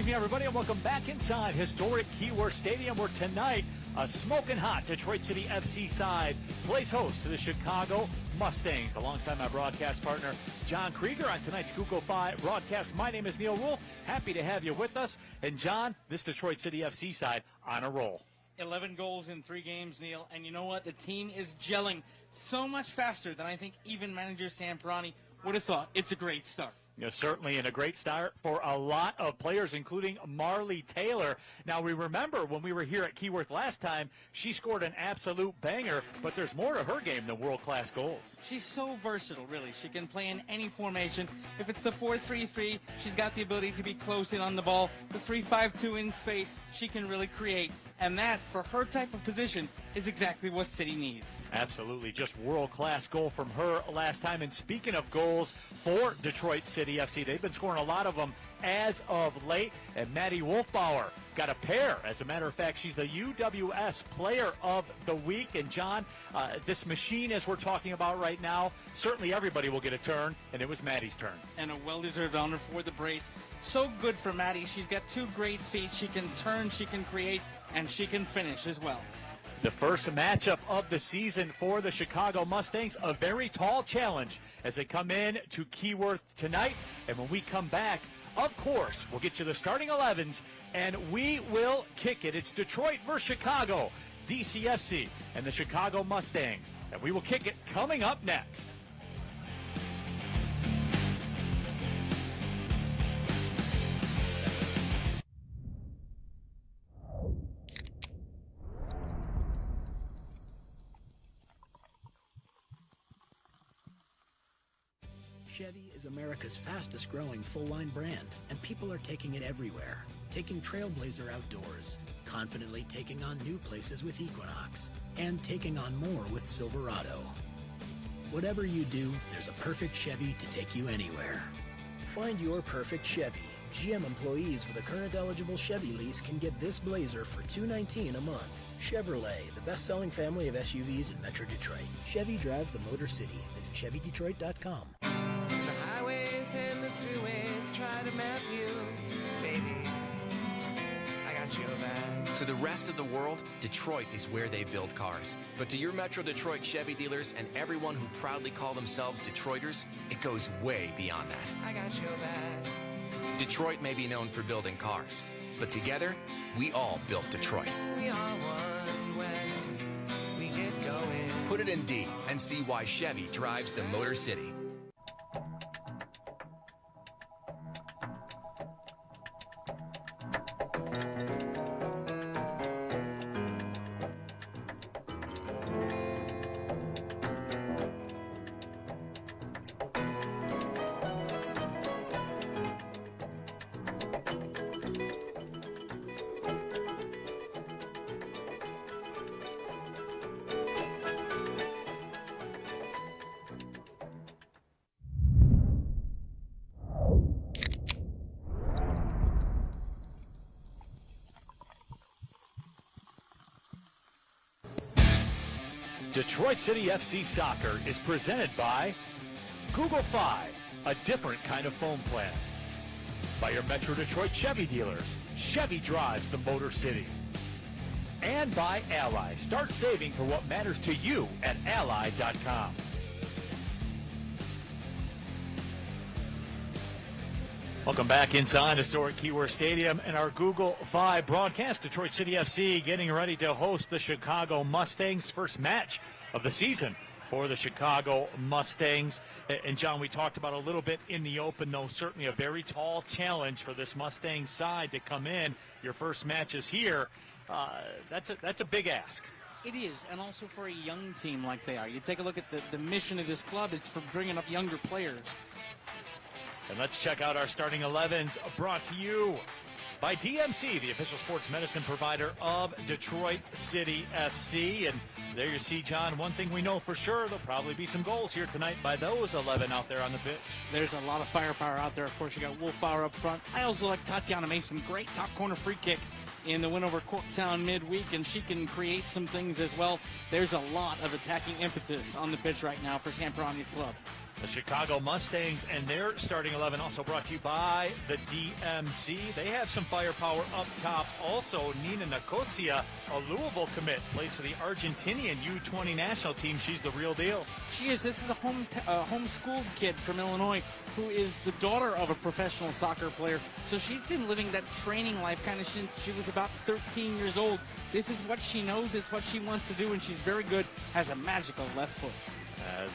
evening, everybody, and welcome back inside historic Keyworth Stadium, where tonight a smoking hot Detroit City FC side plays host to the Chicago Mustangs. Alongside my broadcast partner, John Krieger, on tonight's Google 5 broadcast. My name is Neil Rule. Happy to have you with us. And, John, this Detroit City FC side on a roll. 11 goals in 3 games, Neil. And you know what? The team is gelling so much faster than I think even manager Sam Perroni would have thought. It's a great start. Certainly, and a great start for a lot of players, including Marley Taylor. Now, we remember when we were here at Keyworth last time, she scored an absolute banger, but there's more to her game than world-class goals. She's so versatile, really. She can play in any formation. If it's the 4-3-3, she's got the ability to be close in on the ball. The 3-5-2 in space, she can really create. And that, for her type of position, is exactly what City needs. Absolutely. Just world-class goal from her last time. And speaking of goals for Detroit City FC, they've been scoring a lot of them as of late. And Maddie Wolfbauer got a pair. As a matter of fact, she's the UWS Player of the Week. And, John, this machine, as we're talking about right now, certainly everybody will get a turn, and it was Maddie's turn. And a well-deserved honor for the brace. So good for Maddie. She's got 2 great feet. She can turn, she can create, and she can finish as well. The first matchup of the season for the Chicago Mustangs, a very tall challenge as they come in to Keyworth tonight. And when we come back, of course, we'll get you the starting 11s, and we will kick it. It's Detroit versus Chicago, DCFC, and the Chicago Mustangs. And we will kick it coming up next. Chevy is America's fastest growing full-line brand, and people are taking it everywhere. Taking Trailblazer outdoors, confidently taking on new places with Equinox, and taking on more with Silverado. Whatever you do, there's a perfect Chevy to take you anywhere. Find your perfect Chevy. GM employees with a current eligible Chevy lease can get this Blazer for $219 a month. Chevrolet, the best-selling family of SUVs in Metro Detroit. Chevy drives the Motor City. Visit ChevyDetroit.com. The highways and the throughways try to map you, baby. I got your back. To the rest of the world, Detroit is where they build cars. But to your Metro Detroit Chevy dealers and everyone who proudly call themselves Detroiters, it goes way beyond that. I got your back. Detroit may be known for building cars, but together, we all built Detroit. We are one when we get going. Put it in D and see why Chevy drives the Motor City. Detroit City FC Soccer is presented by Google 5, a different kind of phone plan. By your Metro Detroit Chevy dealers, Chevy drives the Motor City. And by Ally. Start saving for what matters to you at Ally.com. Welcome back inside historic Keyworth Stadium and our Google 5 broadcast. Detroit City FC getting ready to host the Chicago Mustangs. First match of the season for the Chicago Mustangs. And, John, we talked about a little bit in the open, though, certainly a very tall challenge for this Mustang side to come in. Your first match is here. That's a big ask. It is, and also for a young team like they are. You take a look at the mission of this club. It's for bringing up younger players. And let's check out our starting 11s, brought to you by DMC, the official sports medicine provider of Detroit City FC. And there you see, John, one thing we know for sure, there'll probably be some goals here tonight by those 11 out there on the pitch. There's a lot of firepower out there. Of course, you got Wolfbauer up front. I also like Tatiana Mason. Great top corner free kick in the win over Corktown midweek, and she can create some things as well. There's a lot of attacking impetus on the pitch right now for Sam Perroni's club. The Chicago Mustangs and their starting 11 also brought to you by the DMC. They have some firepower up top. Also, Nina Nicosia, a Louisville commit, plays for the Argentinian U20 national team. She's the real deal. She is. This is a homeschooled kid from Illinois who is the daughter of a professional soccer player. So she's been living that training life kind of since she was about 13 years old. This is what she knows. It's what she wants to do, and she's very good. Has a magical left foot.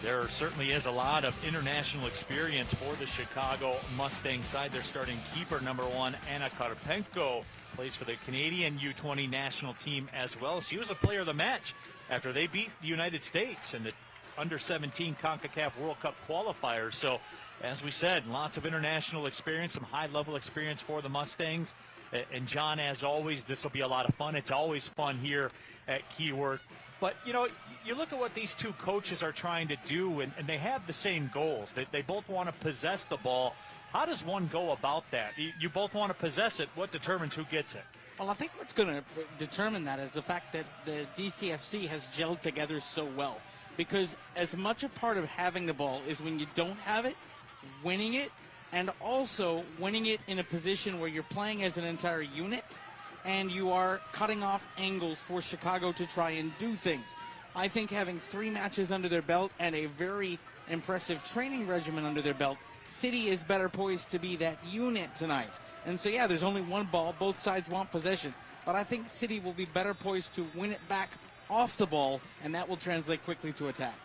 There certainly is a lot of international experience for the Chicago Mustang side. Their starting keeper, number 1, Anna Karpenko, plays for the Canadian U20 national team as well. She was a player of the match after they beat the United States in the under-17 CONCACAF World Cup qualifiers. So, as we said, lots of international experience, some high-level experience for the Mustangs. And, John, as always, this will be a lot of fun. It's always fun here at Keyworth. But, you know, you look at what these two coaches are trying to do, and they have the same goals. They both want to possess the ball. How does one go about that? You both want to possess it. What determines who gets it? Well, I think what's going to determine that is the fact that the DCFC has gelled together so well. Because as much a part of having the ball is when you don't have it, winning it, and also winning it in a position where you're playing as an entire unit and you are cutting off angles for Chicago to try and do things. I think having 3 matches under their belt and a very impressive training regimen under their belt, City is better poised to be that unit tonight. And so, yeah, there's only one ball. Both sides want possession. But I think City will be better poised to win it back off the ball, and that will translate quickly to attack.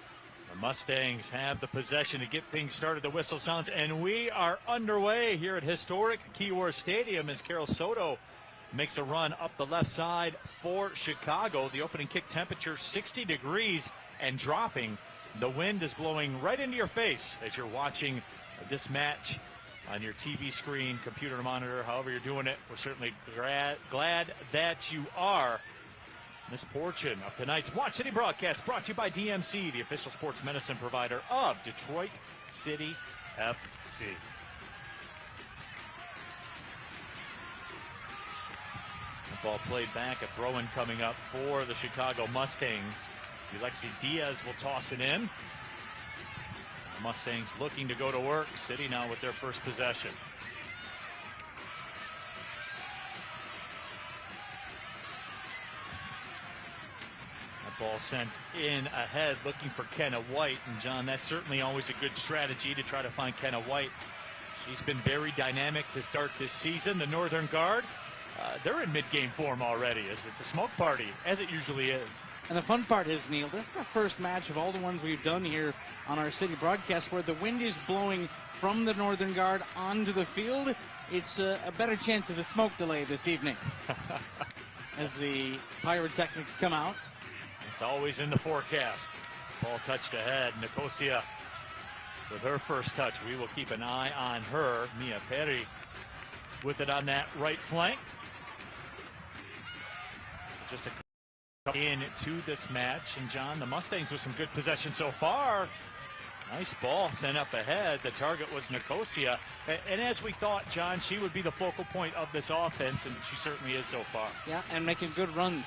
The Mustangs have the possession to get things started. The whistle sounds, and we are underway here at historic Keyworth Stadium as Carol Soto makes a run up the left side for Chicago. The opening kick temperature 60 degrees and dropping. The wind is blowing right into your face as you're watching this match on your TV screen, computer monitor, however you're doing it. We're certainly glad that you are. This portion of tonight's Watch City broadcast brought to you by DMC, the official sports medicine provider of Detroit City FC. The ball played back, a throw-in coming up for the Chicago Mustangs. Alexi Diaz will toss it in. The Mustangs looking to go to work. City now with their first possession. Ball sent in ahead, looking for Kenna White. And, John, that's certainly always a good strategy to try to find Kenna White. She's been very dynamic to start this season. The Northern Guard, they're in mid-game form already. It's a smoke party, as it usually is. And the fun part is, Neil, this is the first match of all the ones we've done here on our city broadcast where the wind is blowing from the Northern Guard onto the field. It's a better chance of a smoke delay this evening as the pyrotechnics come out. It's always in the forecast. Ball touched ahead. Nicosia with her first touch. We will keep an eye on her. Mia Perry with it on that right flank. Just a into this match. And, John, the Mustangs with some good possession so far. Nice ball sent up ahead. The target was Nicosia. And as we thought, John, she would be the focal point of this offense, and she certainly is so far. Yeah, and making good runs.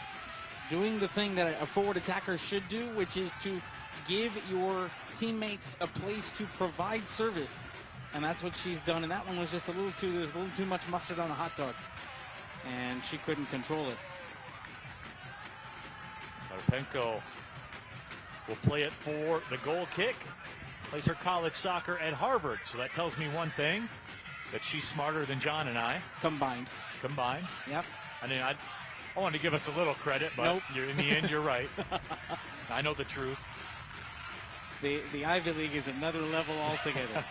Doing the thing that a forward attacker should do, which is to give your teammates a place to provide service. And that's what she's done. And that one was just there was a little too much mustard on the hot dog. And she couldn't control it. Karpenko will play it for the goal kick. Plays her college soccer at Harvard. So that tells me one thing, that she's smarter than John and I. Combined. Yep. I mean, I wanted to give us a little credit, but nope. In the end, you're right. I know the truth. The Ivy League is another level altogether.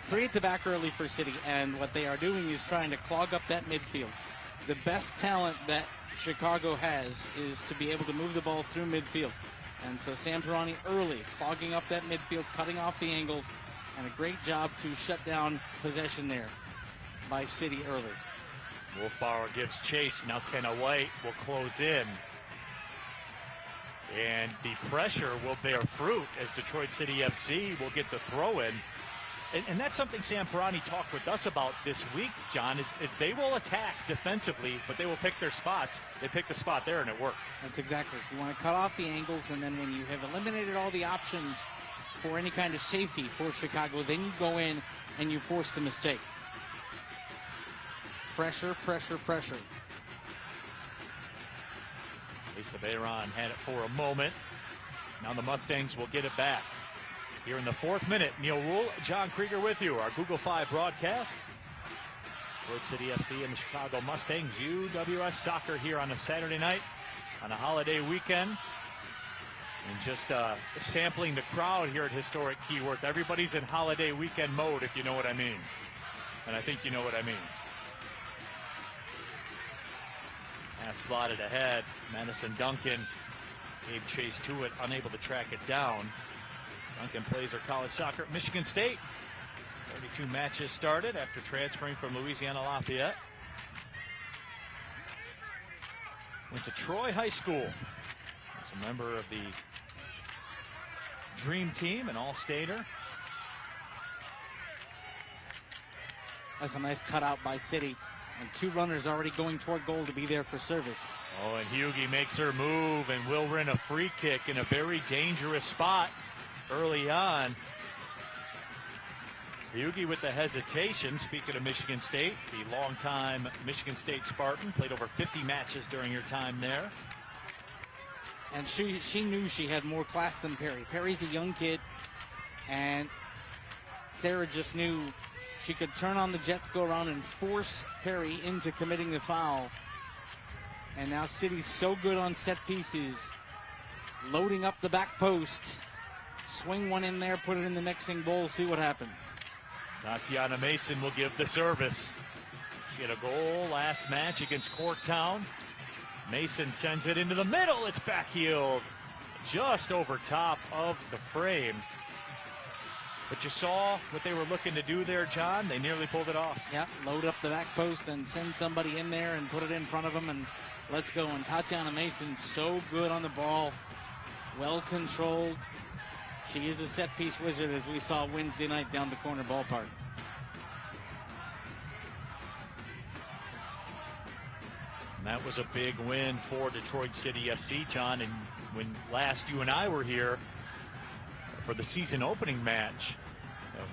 3 at the back early for City, and what they are doing is trying to clog up that midfield. The best talent that Chicago has is to be able to move the ball through midfield. And so Sam Perroni early, clogging up that midfield, cutting off the angles, and a great job to shut down possession there by City early. Wolfbauer gives chase. Now Kenna White will close in. And the pressure will bear fruit as Detroit City FC will get the throw in. And that's something Sam Perroni talked with us about this week, John, is they will attack defensively, but they will pick their spots. They pick the spot there, and it worked. That's exactly. You want to cut off the angles, and then when you have eliminated all the options for any kind of safety for Chicago. Then you go in and you force the mistake. Pressure, pressure, pressure. Lisa Bayron had it for a moment. Now the Mustangs will get it back. Here in the 4th minute, Neil Rule, John Krieger with you. Our Google 5 broadcast. Detroit City FC and the Chicago Mustangs UWS soccer here on a Saturday night on a holiday weekend. And just sampling the crowd here at Historic Keyworth. Everybody's in holiday weekend mode, if you know what I mean. And I think you know what I mean. Pass slotted ahead. Madison Duncan gave chase to it, unable to track it down. Duncan plays her college soccer at Michigan State. 32 matches started after transferring from Louisiana Lafayette. Went to Troy High School. Was a member of the Dream Team, an All-Stater. That's a nice cutout by City. And 2 runners already going toward goal to be there for service. Oh, and Hughie makes her move and will win a free kick in a very dangerous spot early on. Hughie with the hesitation. Speaking of Michigan State, the longtime Michigan State Spartan, played over 50 matches during her time there. And she knew she had more class than Perry. Perry's a young kid, and Sarah just knew she could turn on the Jets, go around and force Perry into committing the foul. And now City's so good on set pieces, loading up the back post. Swing one in there, put it in the mixing bowl, see what happens. Tatiana Mason will give the service. She had a goal last match against Corktown. Mason sends it into the middle. It's backheeled just over top of the frame. But you saw what they were looking to do there, John. They nearly pulled it off. Yep, load up the back post and send somebody in there and put it in front of them and let's go. And Tatiana Mason so good on the ball, well controlled. She is a set-piece wizard, as we saw Wednesday night down the corner ballpark. And that was a big win for Detroit City FC, John. And when last you and I were here for the season opening match,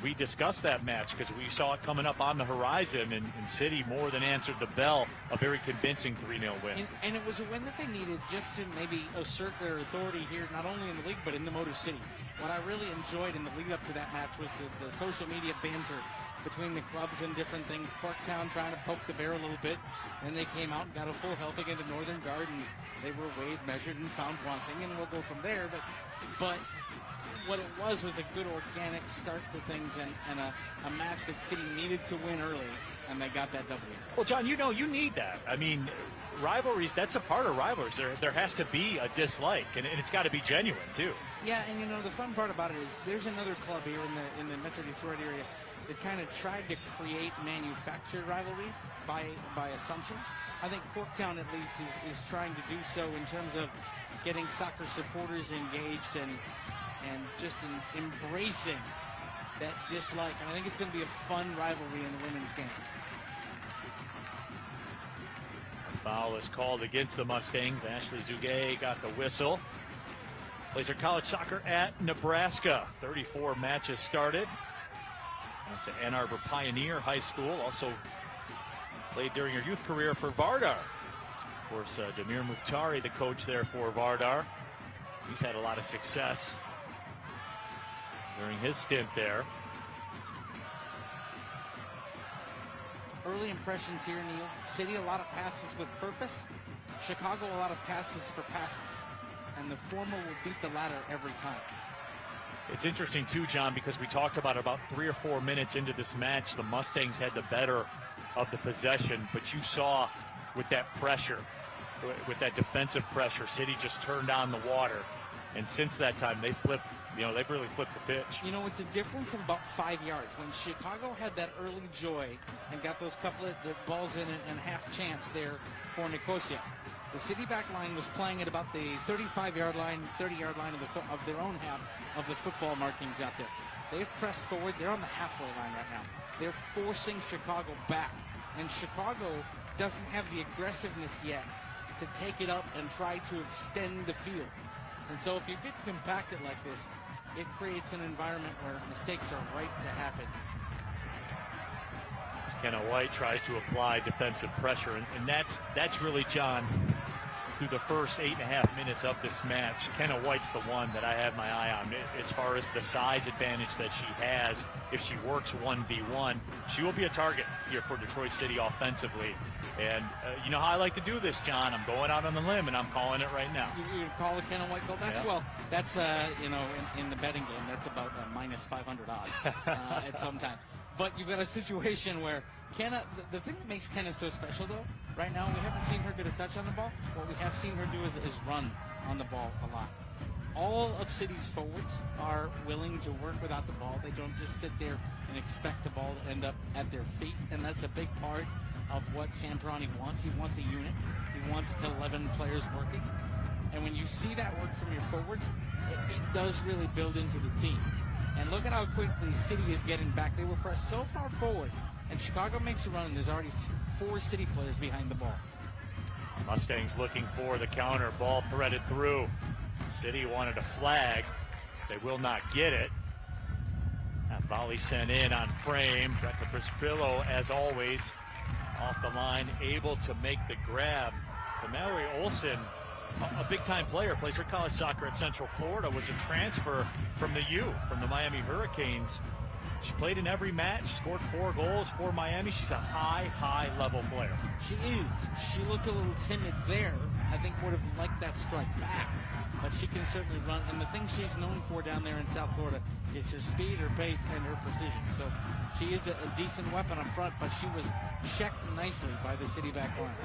we discussed that match because we saw it coming up on the horizon, and City more than answered the bell. A very convincing 3-0 win. And it was a win that they needed just to maybe assert their authority here, not only in the league, but in the Motor City. What I really enjoyed in the lead up to that match was the social media banter between the clubs and different things. Corktown trying to poke the bear a little bit. Then they came out and got a full helping into Northern Guard, and they were weighed, measured, and found wanting, and we'll go from there. But what it was a good organic start to things and a match that City needed to win early, and they got that W. Well, John, you need that. I mean, rivalries, that's a part of rivalries. There has to be a dislike, and it's got to be genuine, too. Yeah, and the fun part about it is there's another club here in the Metro Detroit area that kind of tried to create manufactured rivalries by assumption. I think Corktown, at least, is trying to do so in terms of getting soccer supporters engaged and just embracing that dislike. And I think it's going to be a fun rivalry in the women's game. A foul is called against the Mustangs. Ashley Zugay got the whistle. Plays her college soccer at Nebraska. 34 matches started. Went to Ann Arbor Pioneer High School. Also played during her youth career for Vardar. Of course, Damir Muhtari, the coach there for Vardar. He's had a lot of success during his stint there. Early impressions here, Neil. City, a lot of passes with purpose. Chicago, a lot of passes for passes. And the former will beat the latter every time. It's interesting, too, John, because we talked about 3 or 4 minutes into this match, the Mustangs had the better of the possession. But you saw with that pressure, with that defensive pressure, City just turned on the water. And since that time, they flipped. They've really flipped the pitch. It's a difference of about 5 yards. When Chicago had that early joy and got those couple of the balls in and half chance there for Nicosia, the City back line was playing at about the 35-yard line, 30-yard line of their own half of the football markings out there. They've pressed forward. They're on the halfway line right now. They're forcing Chicago back. And Chicago doesn't have the aggressiveness yet to take it up and try to extend the field. And so if you get compacted like this, it creates an environment where mistakes are right to happen. As Kenna White tries to apply defensive pressure, and that's really, John, through the first 8.5 minutes of this match, Kenna White's the one that I have my eye on as far as the size advantage that she has. If she works 1v1, she will be a target here for Detroit City offensively. And you know how I like to do this, John. I'm going out on the limb, and I'm calling it right now. You call a Kenna White goal? That's, yeah. Well, that's, in the betting game, that's about minus 500 odds at some time. But you've got a situation where Kenna, the thing that makes Kenna so special, though, right now, we haven't seen her get a touch on the ball. What we have seen her do is run on the ball a lot. All of City's forwards are willing to work without the ball. They don't just sit there and expect the ball to end up at their feet, and that's a big part of what Sam Perrone wants. He wants a unit. He wants 11 players working. And when you see that work from your forwards, it does really build into the team. And look at how quickly City is getting back. They were pressed so far forward, and Chicago makes a run, and there's already 4 City players behind the ball. Mustangs looking for the counter. Ball threaded through. City wanted a flag. They will not get it. That volley sent in on frame. Becca Prispillo, as always, off the line, able to make the grab. But Mallory Olson, a big-time player, plays her college soccer at Central Florida, was a transfer from the U, from the Miami Hurricanes. She played in every match, scored 4 goals for Miami. She's a high-level player. She is. She looked a little timid there. I think would have liked that strike back. But she can certainly run. And the thing she's known for down there in South Florida is her speed, her pace, and her precision. So she is a decent weapon up front, but she was checked nicely by the City back line.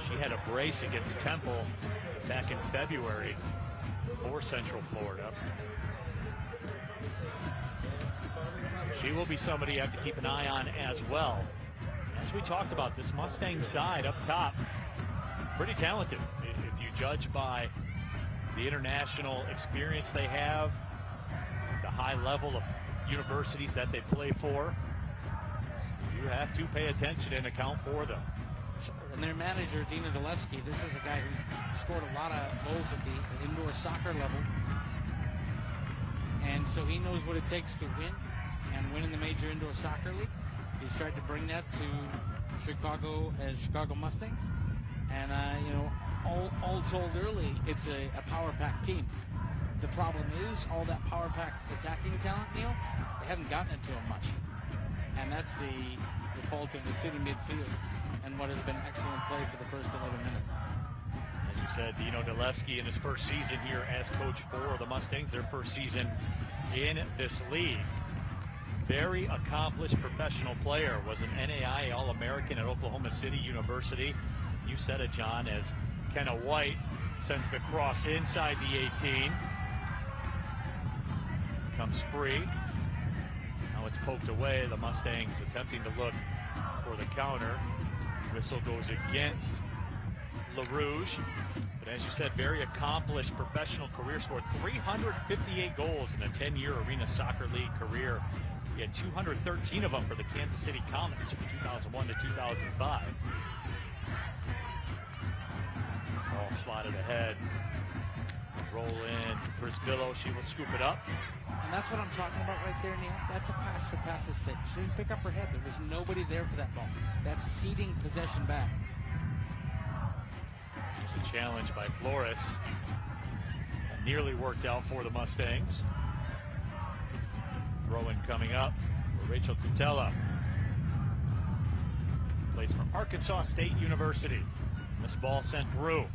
She had a brace against Temple back in February for Central Florida. So she will be somebody you have to keep an eye on as well. As we talked about, this Mustang side up top, pretty talented. If you judge by the international experience they have, the high level of universities that they play for, you have to pay attention and account for them. And their manager, Dina Dolevsky, this is a guy who's scored a lot of goals at the indoor soccer level. And so he knows what it takes to win in the major indoor soccer league. He's tried to bring that to Chicago as Chicago Mustangs. And, all told early, it's a power-packed team. The problem is all that power-packed attacking talent, Neil, they haven't gotten it to him much. And that's the fault of the City midfield and what has been excellent play for the first 11 minutes. As you said, Dino Dolevsky in his first season here as coach for the Mustangs, their first season in this league. Very accomplished professional player, was an NAIA All-American at Oklahoma City University. You said it, John, as Kenna White sends the cross inside the 18. Comes free. Now it's poked away. The Mustangs attempting to look for the counter. Whistle goes against LaRouge. But as you said, very accomplished professional career. Scored 358 goals in a 10-year Arena Soccer League career. He had 213 of them for the Kansas City Comets from 2001 to 2005. Ball slotted ahead. Roll in to Prispillo. She will scoop it up. And that's what I'm talking about right there, Neil. That's a pass for pass's sake. She didn't pick up her head. There was nobody there for that ball. That's ceding possession back. There's a challenge by Flores. That nearly worked out for the Mustangs. Throw-in coming up for Rachel Cutella. Plays for Arkansas State University. This ball sent through.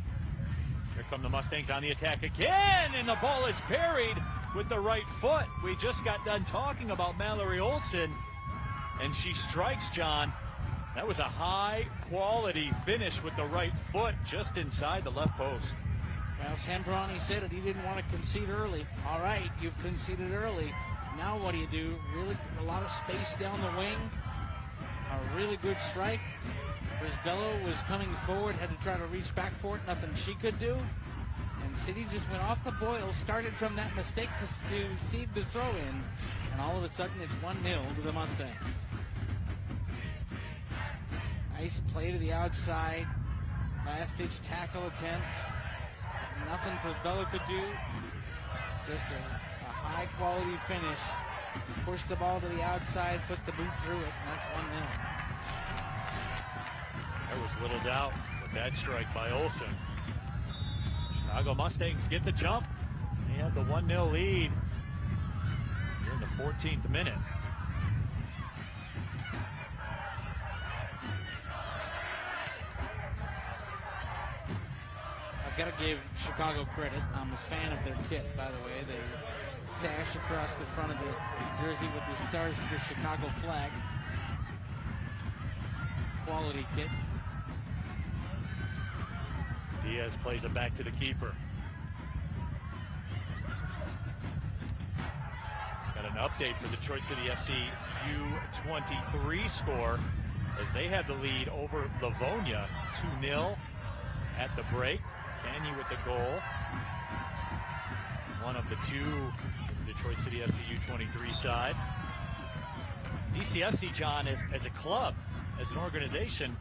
Here come the Mustangs on the attack again, and the ball is parried with the right foot. We just got done talking about Mallory Olson, and she strikes, John. That was a high-quality finish with the right foot just inside the left post. Well, Sam Perrone said it. He didn't want to concede early. All right, you've conceded early. Now what do? Really a lot of space down the wing. A really good strike. Prispillo was coming forward, had to try to reach back for it. Nothing she could do. And City just went off the boil, started from that mistake to cede the throw-in. And all of a sudden, it's 1-0 to the Mustangs. Nice play to the outside. Last-ditch tackle attempt. Nothing Prispillo could do. Just a high quality finish. Push the ball to the outside, put the boot through it, and that's 1-0. There was little doubt with that strike by Olsen. Chicago Mustangs get the jump. They have the 1-0 lead here in the 14th minute. I've got to give Chicago credit. I'm a fan of their kit, by the way. They sash across the front of the jersey with the Stars for the Chicago flag. Quality kit. Diaz plays it back to the keeper. Got an update for the Detroit City FC U23 score as they have the lead over Livonia 2-0 at the break. Tanyi with the goal. One of the two for the Detroit City FC U23 side. DCFC, John, as a club, as an organization,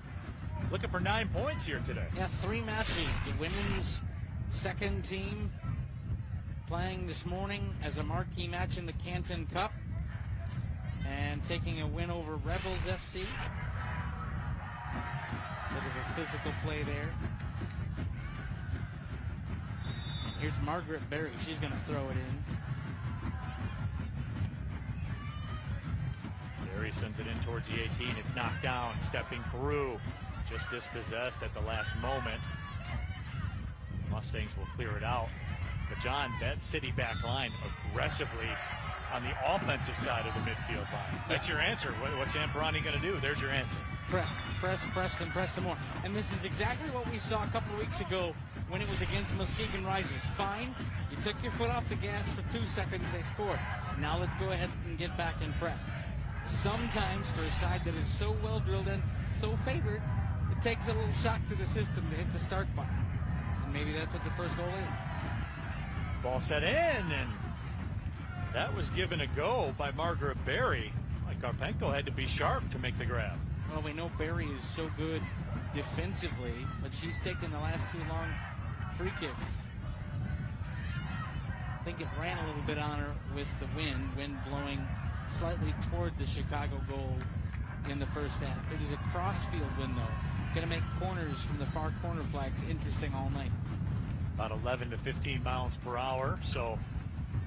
looking for 9 points here today. Yeah, 3 matches. The women's second team playing this morning as a marquee match in the Canton Cup and taking a win over Rebels FC. Bit of a physical play there. And here's Margaret Berry. She's going to throw it in. Berry sends it in towards the 18. It's knocked down, stepping through. Just dispossessed at the last moment. Mustangs will clear it out. But John, that City back line aggressively on the offensive side of the midfield line. That's your answer. What's Zamperani going to do? There's your answer. Press, and press some more. And this is exactly what we saw a couple of weeks ago when it was against Muskegon Risers. Fine, you took your foot off the gas for 2 seconds, they scored. Now let's go ahead and get back and press. Sometimes for a side that is so well drilled in, so favored, it takes a little shock to the system to hit the start button. And maybe that's what the first goal is. Ball set in, and that was given a go by Margaret Berry. Mike Karpenko had to be sharp to make the grab. Well, we know Berry is so good defensively, but she's taken the last 2 long free kicks. I think it ran a little bit on her with the wind blowing slightly toward the Chicago goal in the first half. It is a cross-field wind, though. Going to make corners from the far corner flags interesting all night. About 11 to 15 miles per hour, so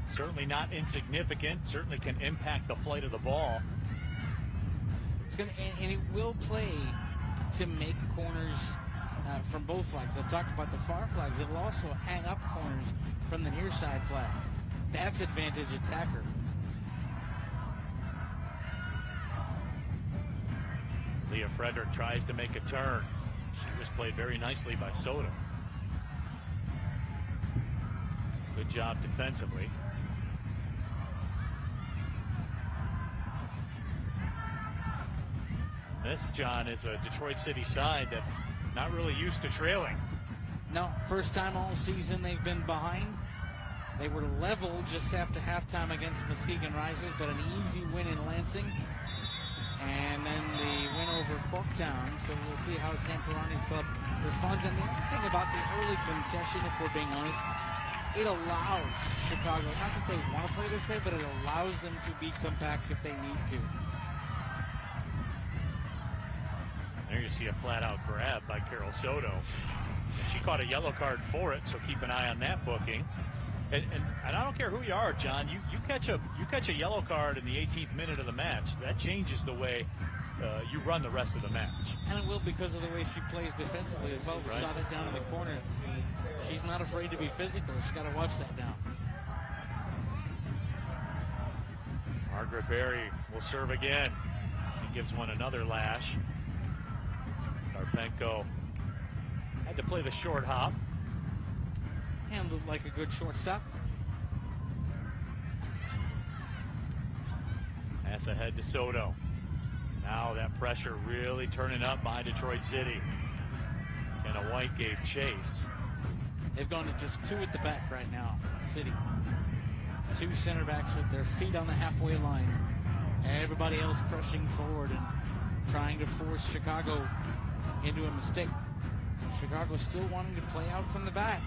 certainly not insignificant. Certainly can impact the flight of the ball. It's going to, and it will play to make corners from both flags. They'll talk about the far flags. It will also hang up corners from the near side flags. That's advantage attacker. Leah Frederick tries to make a turn. She was played very nicely by Soto. Good job defensively. This, John, is a Detroit City side that not really used to trailing. No, first time all season they've been behind. They were level just after halftime against Muskegon Risers, but an easy win in Lansing. And then the win over Corktown. So we'll see how Zamperani's club responds. And the other thing about the early concession, if we're being honest, it allows Chicago, not that they want to play this way, but it allows them to be compact if they need to. There you see a flat-out grab by Carol Soto. She caught a yellow card for it, so keep an eye on that booking. And I don't care who you are, John. You catch a yellow card in the 18th minute of the match. That changes the way you run the rest of the match. And it will because of the way she plays defensively as well. We saw that down in the corner. She's not afraid to be physical. She's got to watch that down. Margaret Berry will serve again. She gives one another lash. Karpenko had to play the short hop. Handled like a good shortstop. Pass ahead to Soto. Now that pressure really turning up behind Detroit City. Kenna White gave chase. They've gone to just 2 at the back right now, City. 2 center backs with their feet on the halfway line. Everybody else pushing forward and trying to force Chicago into a mistake. Chicago still wanting to play out from the back.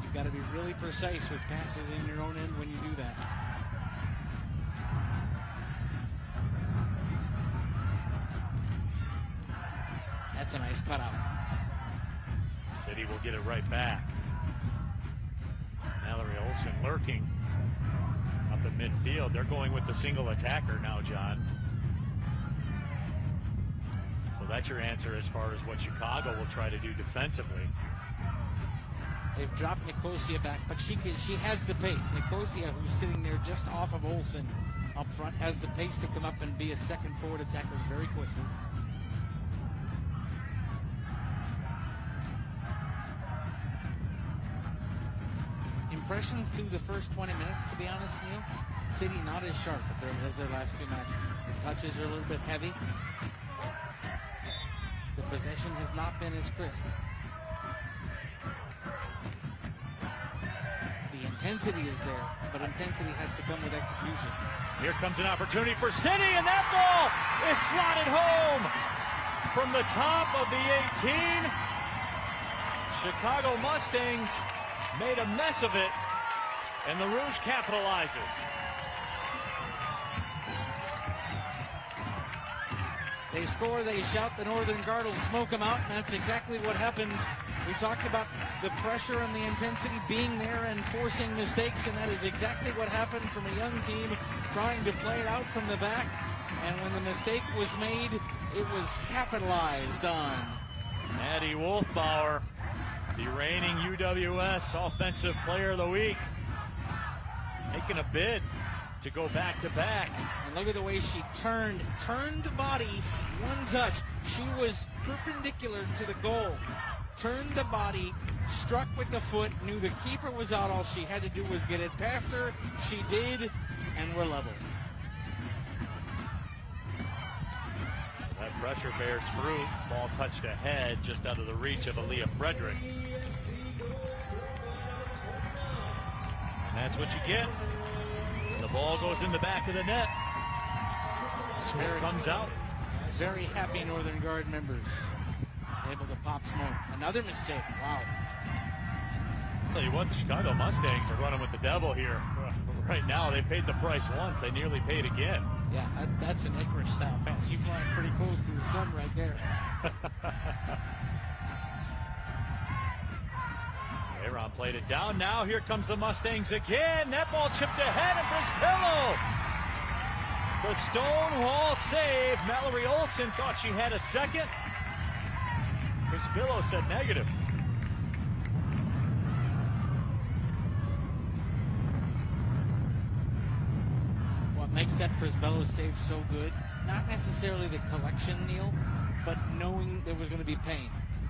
You You've got to be really precise with passes in your own end when you do that. That's a nice cutout. City will get it right back. Mallory Olsen lurking up in midfield. They're going with the single attacker now, John. So that's your answer as far as what Chicago will try to do defensively. They've dropped Nicosia back, but she has the pace. Nicosia, who's sitting there just off of Olsen up front, has the pace to come up and be a second forward attacker very quickly. Impressions through the first 20 minutes, to be honest, Neil. City not as sharp as their last two matches. The touches are a little bit heavy. The possession has not been as crisp. The intensity is there, but intensity has to come with execution. Here comes an opportunity for City, and that ball is slotted home from the top of the 18. Chicago Mustangs made a mess of it, and the Rouge capitalizes. They score, they shout, the Northern Guard will smoke them out, and that's exactly what happened. We talked about the pressure and the intensity being there and forcing mistakes, and that is exactly what happened from a young team trying to play it out from the back. And when the mistake was made, it was capitalized on. Maddie Wolfbauer, the reigning UWS Offensive Player of the Week, making a bid to go back-to-back. And look at the way she turned the body, one touch. She was perpendicular to the goal. Turned the body, struck with the foot, knew the keeper was out. All she had to do was get it past her. She did, and we're level. That pressure bears fruit. Ball touched ahead, just out of the reach of Aaliyah Frederick. And that's what you get. The ball goes in the back of the net. Smoke comes out. Very happy Northern Guard members. Able to pop smoke. Another mistake. Wow. I'll tell you what, the Chicago Mustangs are running with the devil here. Right now, they paid the price once. They nearly paid again. Yeah, that's an Icarus-style pass. You flying pretty close to the sun right there. Aaron played it down. Now here comes the Mustangs again. That ball chipped ahead, and Brisbillo. The Stonewall save. Mallory Olsen thought she had a second. Brisbillo said negative. What makes that Brisbillo save so good? Not necessarily the collection, Neil, but knowing there was going to be pain.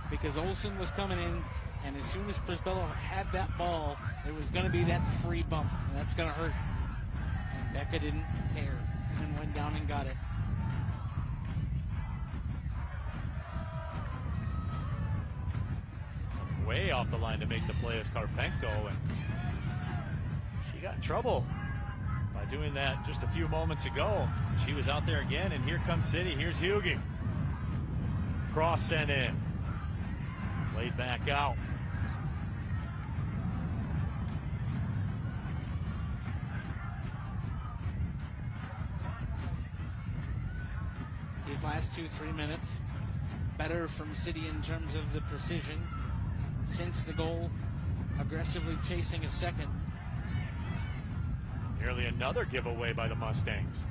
Because Olsen was coming in, and as soon as Brisbillo had that ball, there was going to be that free bump, and that's going to hurt. And Becca didn't care and went down and got it. Way off the line to make the play as Karpenko, and she got in trouble by doing that just a few moments ago. She was out there again, and here comes City. Here's Hughie. Cross sent in. Laid back out. These last 2-3 minutes, better from City in terms of the precision. Since the goal, aggressively chasing a second. Nearly another giveaway by the Mustangs.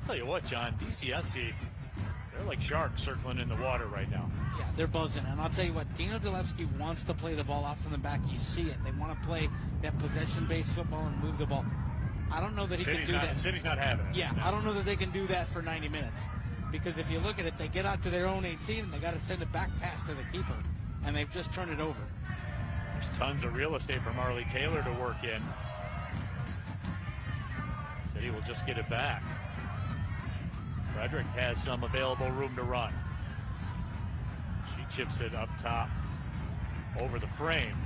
I'll tell you what, John, DCFC, they're like sharks circling in the water right now. Yeah, they're buzzing. And I'll tell you what, Dino Delevsky wants to play the ball out from the back. You see it. They want to play that possession-based football and move the ball. I don't know that he can do that. City's not having it. Yeah, no. I don't know that they can do that for 90 minutes. Because if you look at it, they get out to their own 18, and they got to send it back past to the keeper. And they've just turned it over. There's tons of real estate for Marley Taylor to work in. City will just get it back. Frederick has some available room to run. She chips it up top over the frame.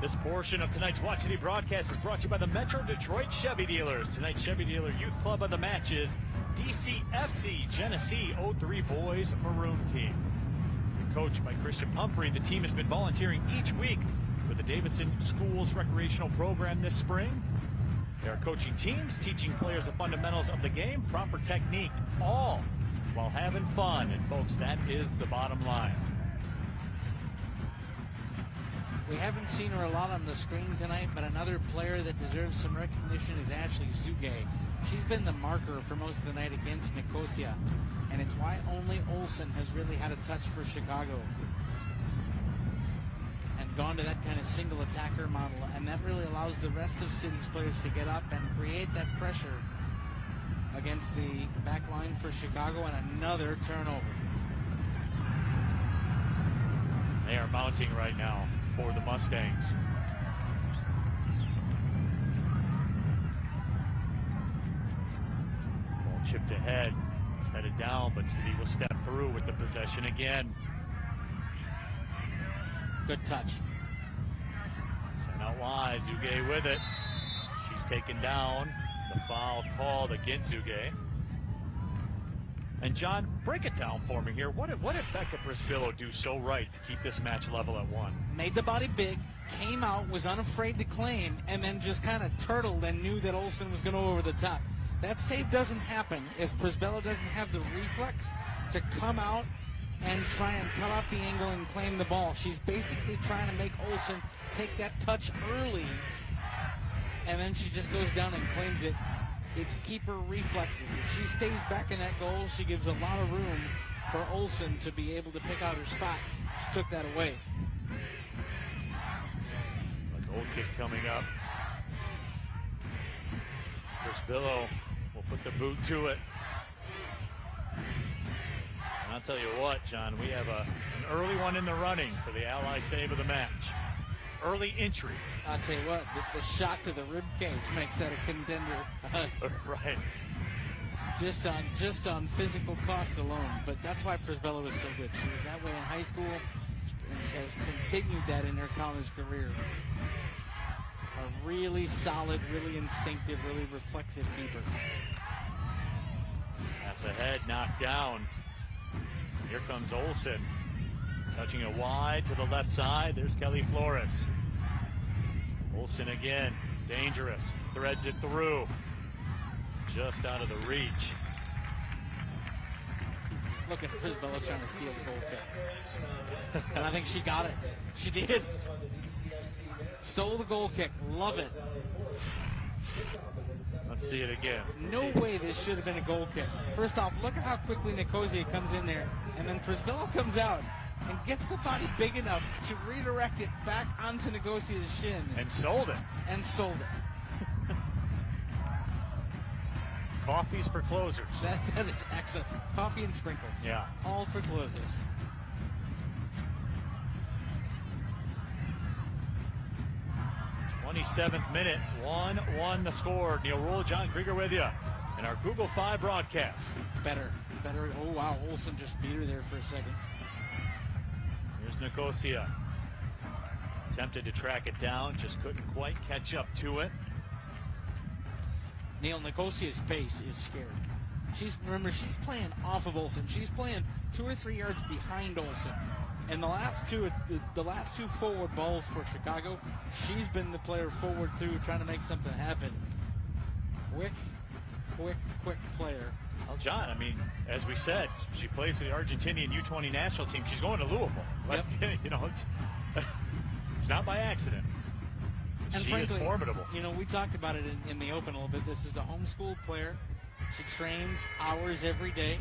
This portion of tonight's Watch City broadcast is brought to you by the Metro Detroit Chevy Dealers. Tonight's Chevy Dealer Youth Club of the Match is DCFC Genesee 03 Boys Maroon Team. Coached by Christian Pumphrey, the team has been volunteering each week with the Davidson Schools recreational program this spring. They are coaching teams, teaching players the fundamentals of the game, proper technique, all while having fun. And folks, that is the bottom line. We haven't seen her a lot on the screen tonight, but another player that deserves some recognition is Ashley Zuge. She's been the marker for most of the night against Nicosia, and it's why only Olsen has really had a touch for Chicago and gone to that kind of single attacker model, and that really allows the rest of City's players to get up and create that pressure against the back line for Chicago, and another turnover. They are mounting right now for the Mustangs. Ball chipped ahead. It's headed down, but City will step through with the possession again. Good touch. Sent out wide. Zuge with it. She's taken down. The foul called against Zuge. And John, break it down for me here. What did Becca Prisbillo do so right to keep this match level at 1? Made the body big, came out, was unafraid to claim, and then just kind of turtled and knew that Olsen was going to go over the top. That save doesn't happen if Prisbillo doesn't have the reflex to come out and try and cut off the angle and claim the ball. She's basically trying to make Olsen take that touch early, and then she just goes down and claims it. It's keeper reflexes. If she stays back in that goal, she gives a lot of room for Olsen to be able to pick out her spot. She took that away. A goal kick coming up. Prisbillo will put the boot to it. And I'll tell you what, John, we have an early one in the running for the Ally save of the match. Early entry. I'll tell you what, the shot to the rib cage makes that a contender. Right. Just on physical cost alone. But that's why Prisbillo was so good. She was that way in high school and has continued that in her college career. A really solid, really instinctive, really reflexive keeper. Pass ahead, knocked down. Here comes Olsen. Touching it wide to the left side. There's Kelly Flores. Olsen again. Dangerous. Threads it through. Just out of the reach. Look at Prisbillo trying to steal the goal kick. And I think she got it. She did. Stole the goal kick. Love it. Let's see it again. No way this should have been a goal kick. First off, look at how quickly Nicosia comes in there. And then Prisbillo comes out and gets the body big enough to redirect it back onto Negocia's shin. And sold it. Coffees for closers. That is excellent. Coffee and sprinkles. Yeah. All for closers. _27th minute, 1-1 the score. Neil Rule, John Krieger with you in our Google 5 broadcast. Better. Oh, wow. Olsen just beat her there for a second. Here's Nicosia. Attempted to track it down, just couldn't quite catch up to it. Neil, Nicosia's pace is scary. Remember, she's playing off of Olsen. She's playing 2 or 3 yards behind Olsen. And the last two forward balls for Chicago, she's been the player forward through trying to make something happen. Quick player. Well, John, I mean, as we said, she plays for the Argentinian U20 national team. She's going to Louisville. But, yep. You know, it's not by accident. And she frankly, is formidable. You know, we talked about it in the open a little bit. This is a homeschool player. She trains hours every day.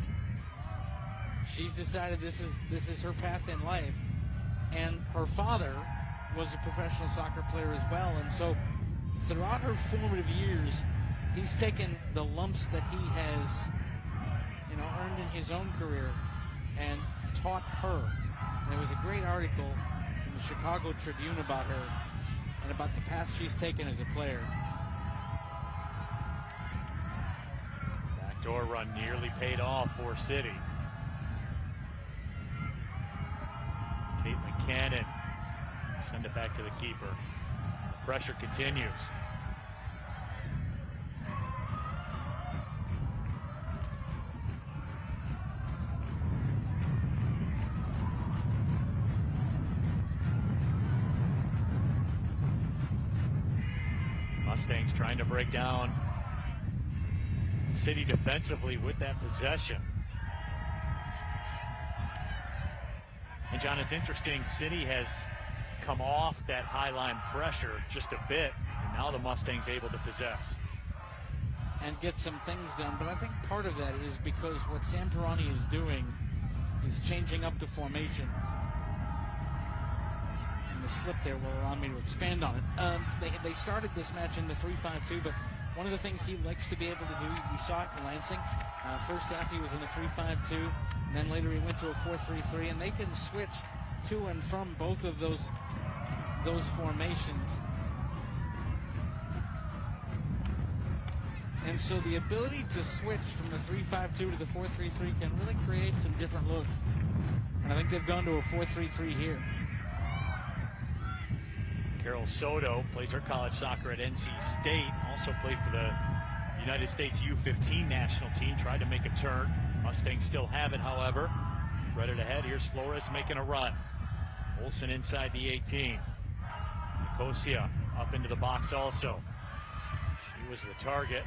She's decided this is her path in life. And her father was a professional soccer player as well. And so throughout her formative years, he's taken the lumps that he has, earned in his own career and taught her. And there was a great article in the Chicago Tribune about her and about the path she's taken as a player. Backdoor run nearly paid off for City. Caitlin Cannon send it back to the keeper. The pressure continues. Mustangs trying to break down City defensively with that possession. And John, it's interesting, City has come off that high line pressure just a bit, and now the Mustangs able to possess and get some things done. But I think part of that is because what Sam Perroni is doing is changing up the formation. And the slip there will allow me to expand on it. They started this match in the 3-5-2, but one of the things he likes to be able to do, we saw it in Lansing. First half he was in a 3-5-2, and then later he went to a 4-3-3, and they can switch to and from both of those formations. And so the ability to switch from the 3-5-2 to the 4-3-3 can really create some different looks. And I think they've gone to a 4-3-3 here. Carol Soto plays her college soccer at NC State, also played for the United States U15 national team, tried to make a turn. Mustangs still have it, however. Threaded ahead, here's Flores making a run. Olsen inside the 18. Nicosia up into the box also. She was the target.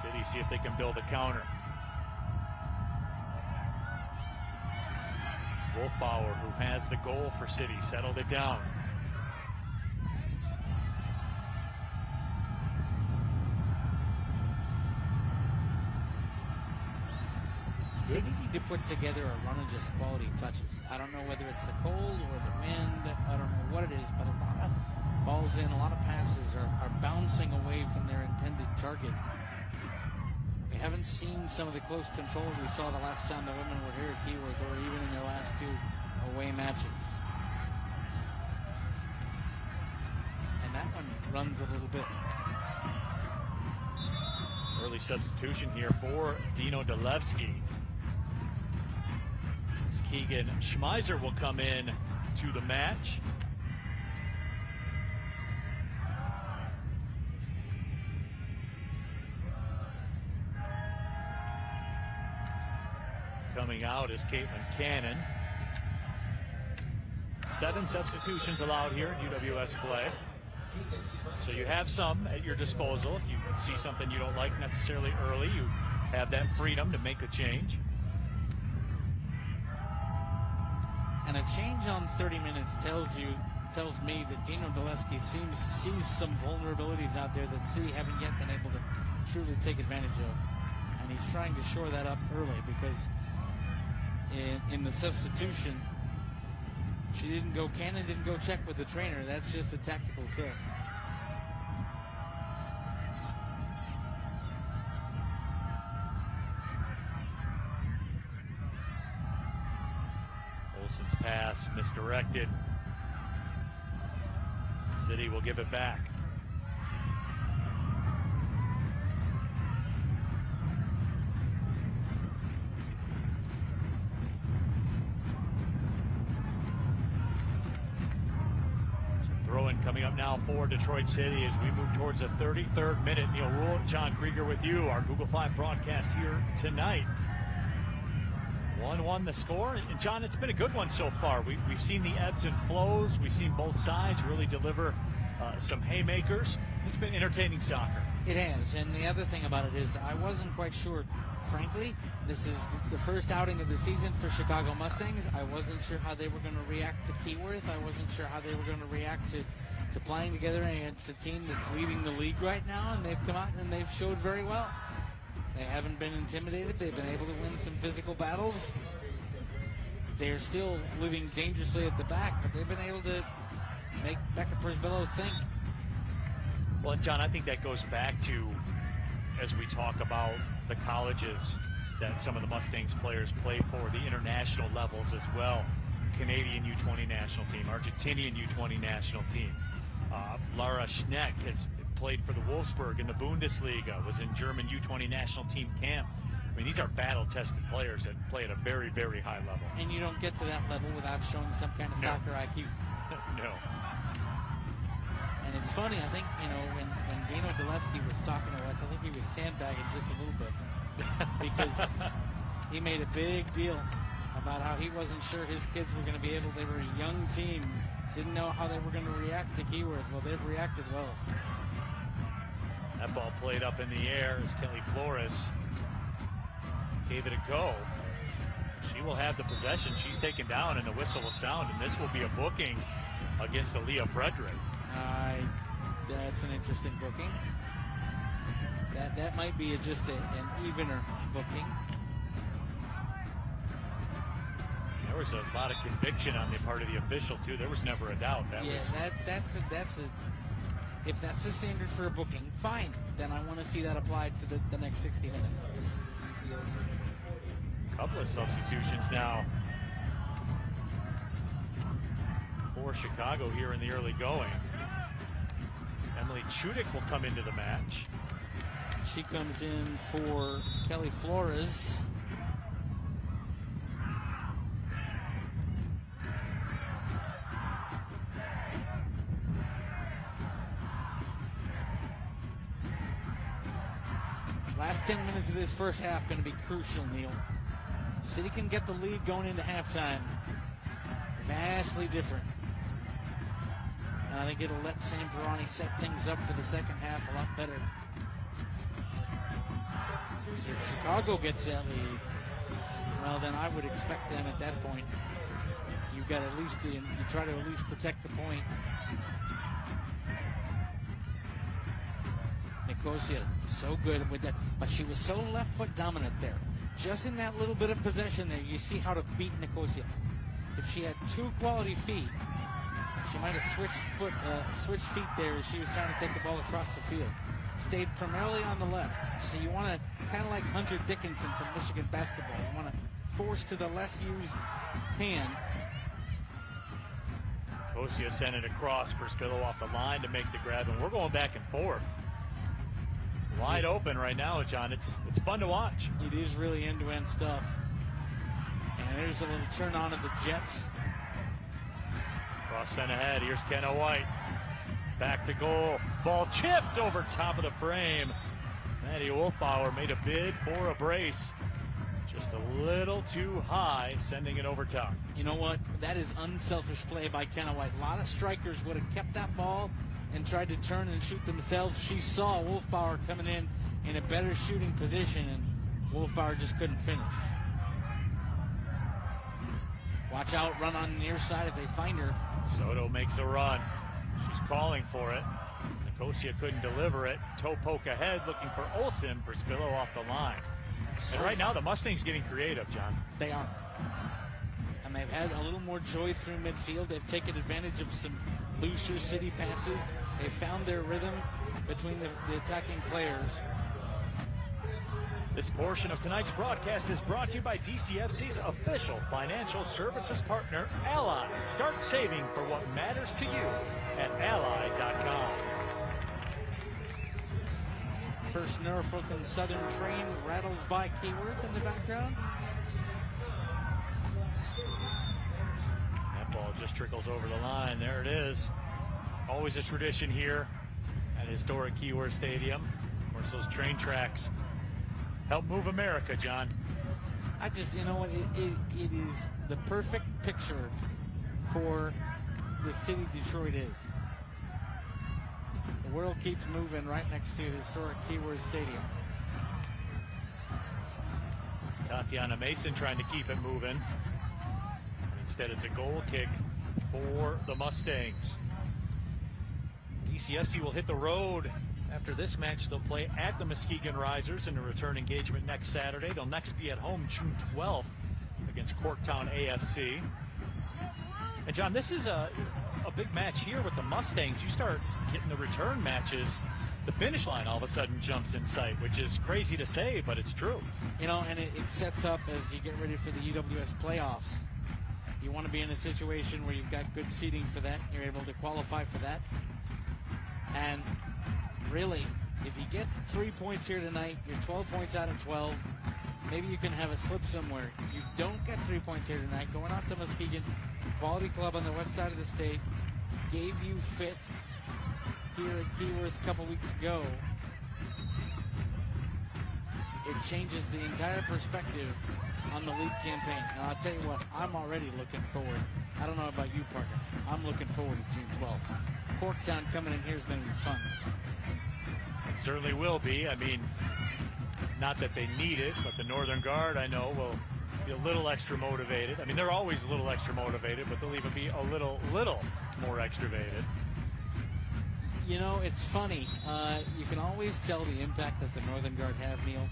City see if they can build a counter. Wolfbauer, who has the goal for City, settled it down. They need to put together a run of just quality touches. I don't know whether it's the cold or the wind. I don't know what it is, but a lot of balls in, a lot of passes are bouncing away from their intended target. We haven't seen some of the close control we saw the last time the women were here at Keyworth, or even in their last two away matches. And that one runs a little bit. Early substitution here for Dino Dolevsky. Keegan Schmeiser will come in to the match. Coming out is Caitlin Cannon. 7 substitutions allowed here in UWS play. So you have some at your disposal. If you see something you don't like necessarily early, you have that freedom to make a change. And a change on 30 minutes tells me that Dino Dolevsky sees some vulnerabilities out there that City haven't yet been able to truly take advantage of. And he's trying to shore that up early, because in the substitution, Cannon didn't go check with the trainer. That's just a tactical set. Olsen's pass misdirected. City will give it back. Coming up now for Detroit City as we move towards the 33rd minute. Neil Rule, John Krieger with you. Our Google 5 broadcast here tonight. 1-1 the score. And John, it's been a good one so far. We've seen the ebbs and flows. We've seen both sides really deliver some haymakers. It's been entertaining soccer. It has. And the other thing about it is I wasn't quite sure. Frankly, this is the first outing of the season for Chicago Mustangs. I wasn't sure how they were going to react to Keyworth. I wasn't sure how they were going to react to playing together against a team that's leading the league right now, and they've come out and they've showed very well. They haven't been intimidated. They've been able to win some physical battles. They're still living dangerously at the back, but they've been able to make Becca Prisbillo think. Well, John, I think that goes back to, as we talk about the colleges that some of the Mustangs players play for, the international levels as well. Canadian U20 national team, Argentinian U20 national team. Lara Schneck has played for the Wolfsburg in the Bundesliga, was in German U20 national team camp. I mean, these are battle-tested players that play at a very, very high level. And you don't get to that level without showing some kind of soccer IQ. No. And it's funny, I think, when Dino Dolevsky was talking to us, I think he was sandbagging just a little bit. Because he made a big deal about how he wasn't sure his kids were going to be able, they were a young team, Didn't know how they were going to react to Keyworth. Well, they've reacted well. That ball played up in the air as Kelly Flores gave it a go. She will have the possession. She's taken down, and the whistle will sound, and this will be a booking against Aaliyah Frederick. That's an interesting booking. That might be just an evener booking. There was a lot of conviction on the part of the official too. There was never a doubt. That's if that's the standard for a booking, fine. Then I want to see that applied for the next 60 minutes. Couple of substitutions now for Chicago here in the early going. Emily Chudik will come into the match. She comes in for Kelly Flores. Last 10 minutes of this first half going to be crucial, Neil. City can get the lead going into halftime. Vastly different. And I think it'll let Sam Perroni set things up for the second half a lot better. If Chicago gets that lead, well, then I would expect them at that point. You've got at least you try to at least protect the point. Nicosia, so good with that, but she was so left foot dominant there. Just in that little bit of possession there, you see how to beat Nicosia. If she had two quality feet, she might have switched feet there as she was trying to take the ball across the field. Stayed primarily on the left. So you want to, it's kind of like Hunter Dickinson from Michigan basketball. You want to force to the less used hand. Nicosia sent it across for Spillo off the line to make the grab, and we're going back and forth. Wide open right now, John. It's fun to watch. It is really end-to-end stuff. And there's a little turn on of the Jets. Cross sent ahead. Here's Kenna White. Back to goal. Ball chipped over top of the frame. Maddie Wolfbauer made a bid for a brace. Just a little too high, sending it over top. You know what? That is unselfish play by Kenna White. A lot of strikers would have kept that ball and tried to turn and shoot themselves. She saw Wolfbauer coming in a better shooting position, and Wolfbauer just couldn't finish. Watch out, run on the near side if they find her. Soto makes a run. She's calling for it. Nicosia couldn't deliver it. Toe poke ahead, looking for Olsen for Spillo off the line. And right now the Mustangs getting creative, John. They are. And they've had a little more joy through midfield. They've taken advantage of some looser City passes. They've found their rhythm between the attacking players. This portion of tonight's broadcast is brought to you by DCFC's official financial services partner, Ally. Start saving for what matters to you at ally.com. First Norfolk and Southern train rattles by Keyworth in the background. That ball just trickles over the line. There it is. Always a tradition here at historic Keyworth Stadium. Of course, those train tracks help move America, John. You know what, it is the perfect picture for the city Detroit is. The world keeps moving right next to historic Keyworth Stadium. Tatiana Mason trying to keep it moving. Instead, it's a goal kick for the Mustangs. DCFC will hit the road. After this match, they'll play at the Muskegon Risers in a return engagement next Saturday. They'll next be at home June 12th against Corktown AFC. And, John, this is a big match here with the Mustangs. You start getting the return matches, the finish line all of a sudden jumps in sight, which is crazy to say, but it's true. You know, and it sets up as you get ready for the UWS playoffs. You want to be in a situation where you've got good seating for that. You're able to qualify for that. And really, if you get 3 points here tonight, you're 12 points out of 12. Maybe you can have a slip somewhere. You don't get 3 points here tonight. Going out to Muskegon, quality club on the west side of the state, gave you fits here at Keyworth a couple weeks ago. It changes the entire perspective on the league campaign. And I'll tell you what, I'm already looking forward. I don't know about you, Parker. I'm looking forward to June 12th. Corktown coming in here is going to be fun. It certainly will be. I mean, not that they need it, but the Northern Guard, I know, will be a little extra motivated. I mean, they're always a little extra motivated, but they'll even be a little more extroverted. You know, it's funny. You can always tell the impact that the Northern Guard have, Neil,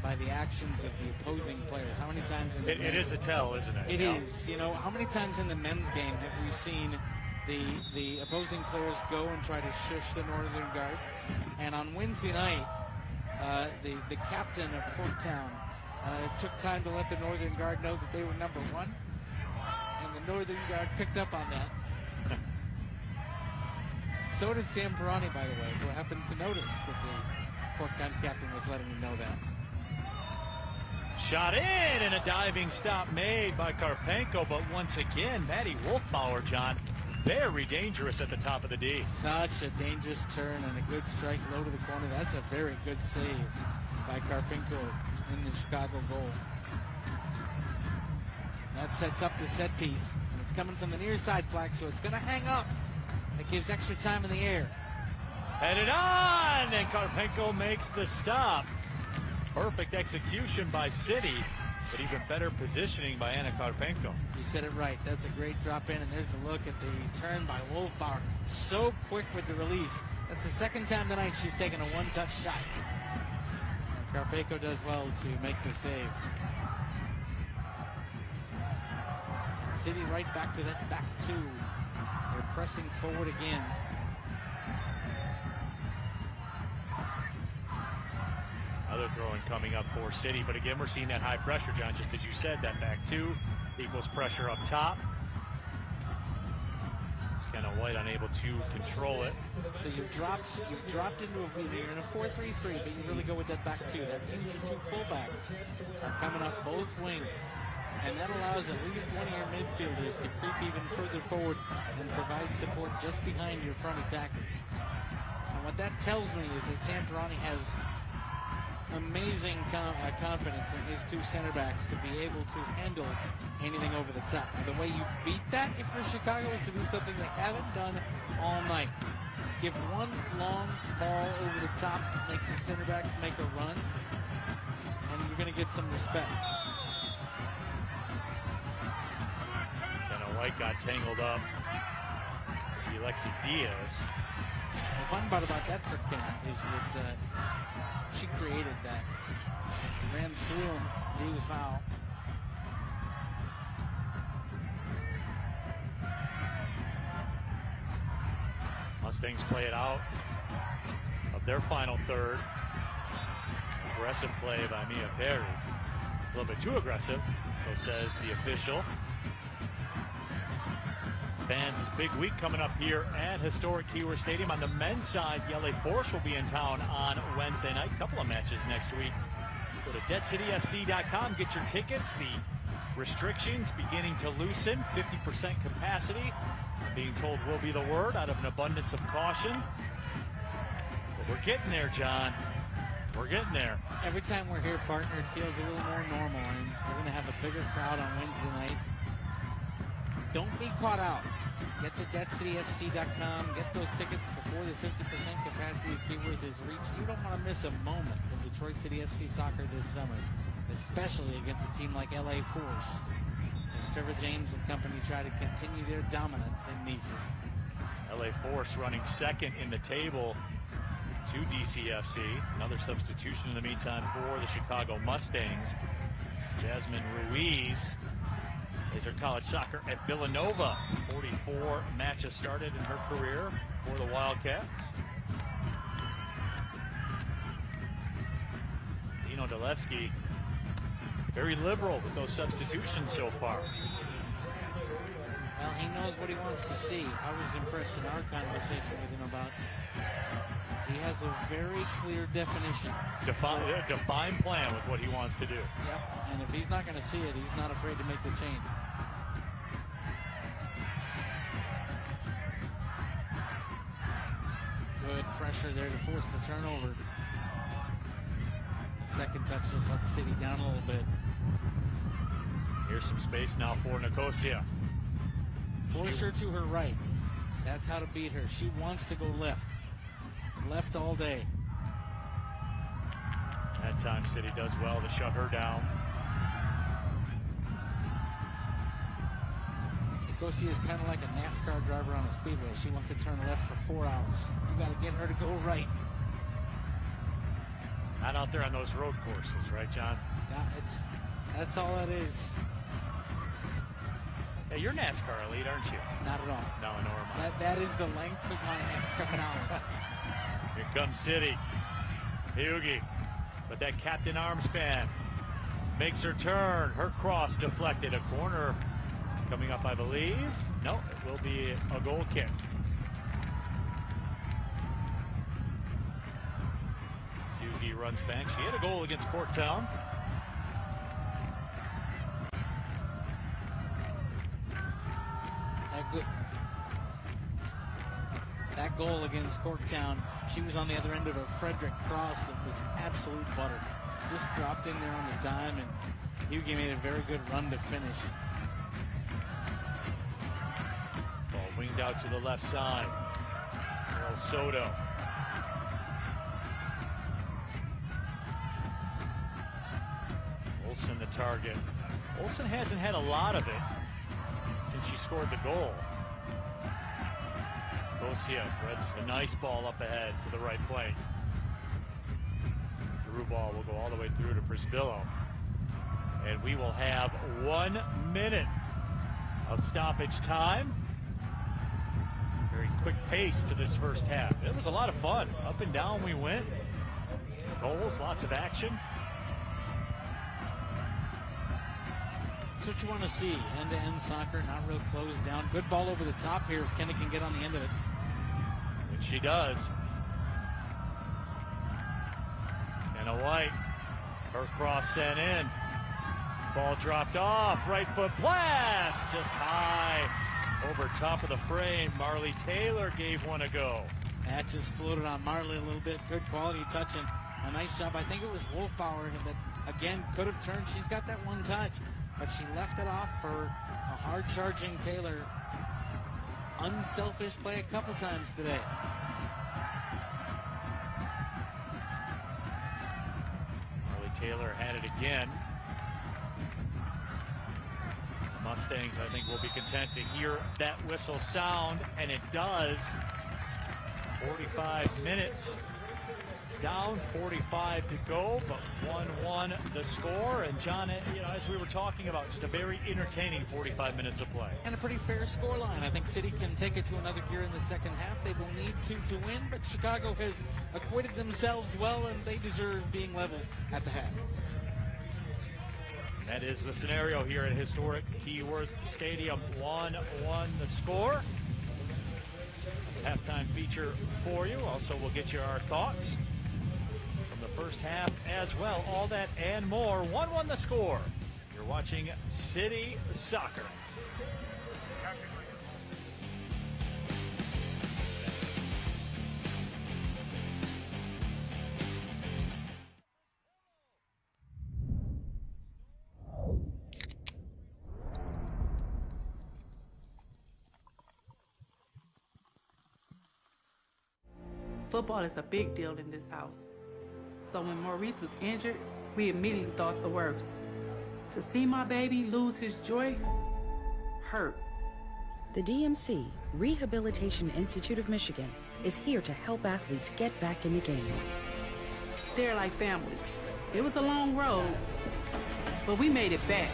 by the actions of the opposing players. How many times in the it is a tell, isn't it? It is. You know, how many times in the men's game have we seen the opposing players go and try to shush the Northern Guard? And on Wednesday night, the captain of Corktown took time to let the Northern Guard know that they were number one, and the Northern Guard picked up on that. So did Sam Perroni, by the way, who happened to notice that the Corktown captain was letting him know that. Shot in, and a diving stop made by Karpenko, but once again, Maddie Wolfbauer, John, very dangerous at the top of the D. Such a dangerous turn and a good strike low to the corner. That's a very good save by Karpenko in the Chicago goal. That sets up the set piece, and it's coming from the near side flag, so it's going to hang up. It gives extra time in the air. Headed on, and Karpenko makes the stop. Perfect execution by City, but even better positioning by Anna Karpenko. You said it right. That's a great drop in, and there's the look at the turn by Wolfbauer. So quick with the release. That's the second time tonight she's taken a one-touch shot. And Karpenko does well to make the save. And City right back to that back two. They're pressing forward again. Another throwing coming up for City, but again, we're seeing that high pressure, John, just as you said, that back two equals pressure up top. It's kind of White unable to control it. So you've dropped into you're in a 4-3-3, but you really go with that back two. That means your two fullbacks are coming up both wings. And that allows at least one of your midfielders to creep even further forward and provide support just behind your front attackers. And what that tells me is that Sam Perroni has amazing confidence in his two center backs to be able to handle anything over the top. Now, the way you beat that, if you're Chicago, is to do something they haven't done all night. Give one long ball over the top that makes the center backs make a run, and you're going to get some respect. White got tangled up with Alexi Diaz. The fun part about that for Kenna is that she created that. She ran through him, drew the foul. Mustangs play it out of their final third. Aggressive play by Mia Perry. A little bit too aggressive, so says the official. Fans, big week coming up here at historic Keyworth Stadium. On the men's side, the LA Force will be in town on Wednesday night. Couple of matches next week. Go to deadcityfc.com, get your tickets. The restrictions beginning to loosen. 50% capacity. I'm being told will be the word out of an abundance of caution. But we're getting there, John. We're getting there. Every time we're here, partner, it feels a little more normal, and we're going to have a bigger crowd on Wednesday night. Don't be caught out. Get to deadcityfc.com. Get those tickets before the 50% capacity of Keyworth is reached. You don't want to miss a moment of Detroit City FC soccer this summer, especially against a team like LA Force, as Trevor James and company try to continue their dominance in Nice. LA Force running second in the table to DCFC. Another substitution in the meantime for the Chicago Mustangs. Jasmine Ruiz is her college soccer at Villanova. 44 matches started in her career for the Wildcats. Dino Dalewski, very liberal with those substitutions so far. Well, he knows what he wants to see. I was impressed in our conversation with him about he has a very clear definition. Defined plan with what he wants to do. Yep, and if he's not going to see it, he's not afraid to make the change. Good pressure there to force the turnover. The second touch just lets City down a little bit. Here's some space now for Nicosia. Force her to her right. That's how to beat her. She wants to go left. Left all day. That time City does well to shut her down. Nicosia is kind of like a NASCAR driver on a speedway. She wants to turn left for 4 hours. You got to get her to go right. Not out there on those road courses, right, John? Yeah, that's all that is. Hey, you're NASCAR elite, aren't you? Not at all. No, nor am I. That is the length of my NASCAR knowledge. Here comes City. Hyugi, but that captain arm span makes her turn. Her cross deflected. A corner coming up, I believe. No, it will be a goal kick. Hyugi runs back. She had a goal against Corktown. That goal against Corktown, she was on the other end of a Frederick cross that was absolute butter. Just dropped in there on the dime, and Hyugi made a very good run to finish. Ball winged out to the left side. Earl Soto. Olsen the target. Olsen hasn't had a lot of it since she scored the goal. Nicosia threads a nice ball up ahead to the right flank. Through ball will go all the way through to Prisbillo. And we will have 1 minute of stoppage time. Very quick pace to this first half. It was a lot of fun. Up and down we went. Goals, lots of action. That's what you want to see. End-to-end soccer, not real closed down. Good ball over the top here if Kenny can get on the end of it. Which she does. Kenna White. Her cross sent in. Ball dropped off. Right foot blast. Just high over top of the frame. Marley Taylor gave one a go. That just floated on Marley a little bit. Good quality touch and a nice job. I think it was Wolfbauer that, again, could have turned. She's got that one touch, but she left it off for a hard-charging Taylor. Unselfish play a couple times today. Marley Taylor had it again. The Mustangs, I think, will be content to hear that whistle sound, and it does. 45 minutes down, 45 to go, but 1-1 the score. And John, as we were talking about, just a very entertaining 45 minutes of play. And a pretty fair scoreline. I think City can take it to another gear in the second half. They will need to win, but Chicago has acquitted themselves well, and they deserve being level at the half. That is the scenario here at historic Keyworth Stadium. 1-1 the score. Halftime feature for you. Also, we'll get you our thoughts from the first half as well. All that and more. 1-1 the score. You're watching City Soccer. Football is a big deal in this house. So when Maurice was injured, we immediately thought the worst. To see my baby lose his joy hurt. The DMC, Rehabilitation Institute of Michigan, is here to help athletes get back in the game. They're like family. It was a long road, but we made it back.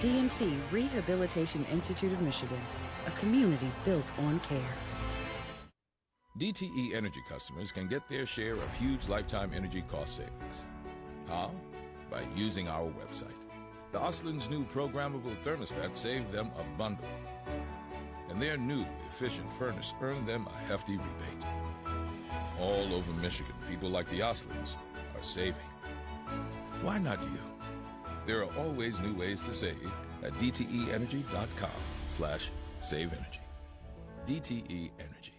DMC, Rehabilitation Institute of Michigan, a community built on care. DTE Energy customers can get their share of huge lifetime energy cost savings. How? By using our website. The Oslin's new programmable thermostat saved them a bundle. And their new efficient furnace earned them a hefty rebate. All over Michigan, people like the Oslins are saving. Why not you? There are always new ways to save at dteenergy.com/saveenergy. DTE Energy.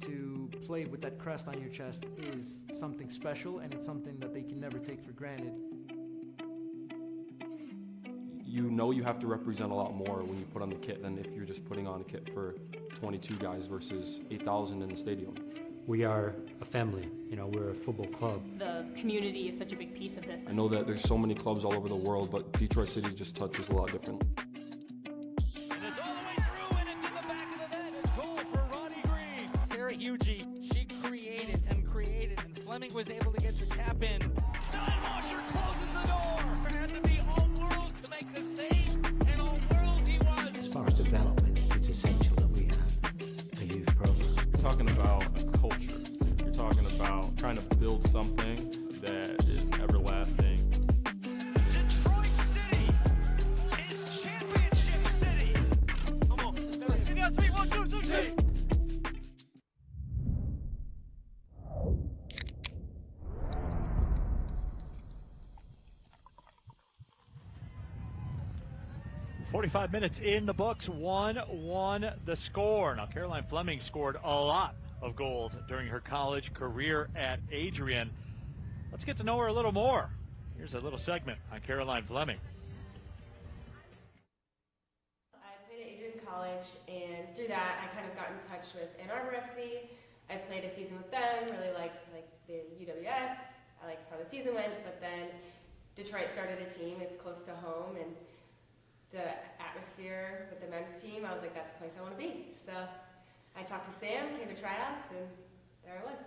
To play with that crest on your chest is something special, and it's something that they can never take for granted. you know you have to represent a lot more when you put on the kit than if you're just putting on a kit for 22 guys versus 8,000 in the stadium. We are a family, you know, we're a football club. The community is such a big piece of this. I know that there's so many clubs all over the world, but Detroit City just touches a lot different. And it's all the way through, and it's in the back of the net. It's goal for Ronnie Green. Sarah Hugie, she created, and Fleming was able to get the tap in. Steinwasser closes the door. There had to be all-world to make the save, and all-world he was. As far as development, it's essential that we have a youth program. You're talking about a culture. You're talking about trying to build something that is everlasting. Detroit City is championship city. Come on. City on 3, 1, 2, 3, 3. "45 minutes in the books, 1-1 the score." Now, Caroline Fleming scored a lot of goals during her college career at Adrian. Let's get to know her a little more. Here's a little segment on Caroline Fleming. I played at Adrian College, and through that, I kind of got in touch with Ann Arbor FC. I played a season with them, really liked the UWS. I liked how the season went, but then Detroit started a team. It's close to home, and the atmosphere with the men's team, I was like, that's the place I want to be. So I talked to Sam, came to tryouts, and there I was.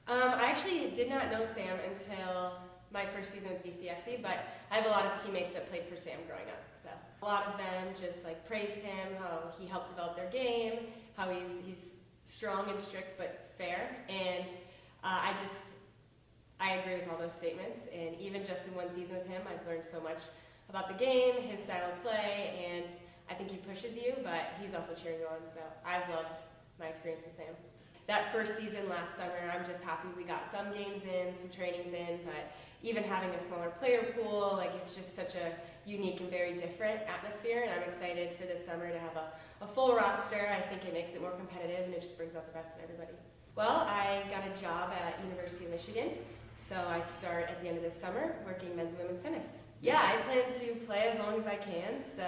I actually did not know Sam until my first season with DCFC, but I have a lot of teammates that played for Sam growing up. So a lot of them just praised him, how he helped develop their game, how he's strong and strict but fair, and I agree with all those statements. And even just in one season with him, I've learned so much about the game, his style of play, and I think he pushes you, but he's also cheering you on, so I've loved my experience with Sam. That first season last summer, I'm just happy we got some games in, some trainings in, but even having a smaller player pool, it's just such a unique and very different atmosphere, and I'm excited for this summer to have a full roster. I think it makes it more competitive, and it just brings out the best in everybody. Well, I got a job at University of Michigan, so I start at the end of this summer working men's and women's tennis. Yeah, I plan to play as long as I can, so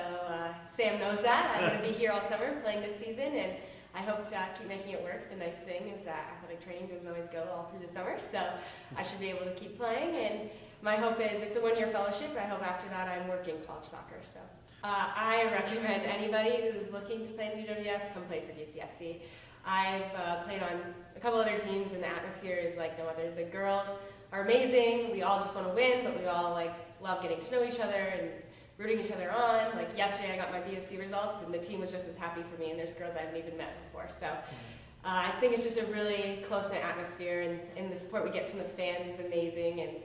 Sam knows that. I'm going to be here all summer playing this season, and I hope to keep making it work. The nice thing is that athletic training doesn't always go all through the summer, so I should be able to keep playing, and my hope is it's a one-year fellowship. I hope after that I'm working college soccer. So I recommend anybody who's looking to play in the UWS, come play for DCFC. I've played on a couple other teams, and the atmosphere is like no other. The girls are amazing. We all just want to win, but we all love getting to know each other and rooting each other on. Yesterday I got my BOC results, and the team was just as happy for me, and there's girls I haven't even met before. So I think it's just a really close-knit atmosphere, and the support we get from the fans is amazing, and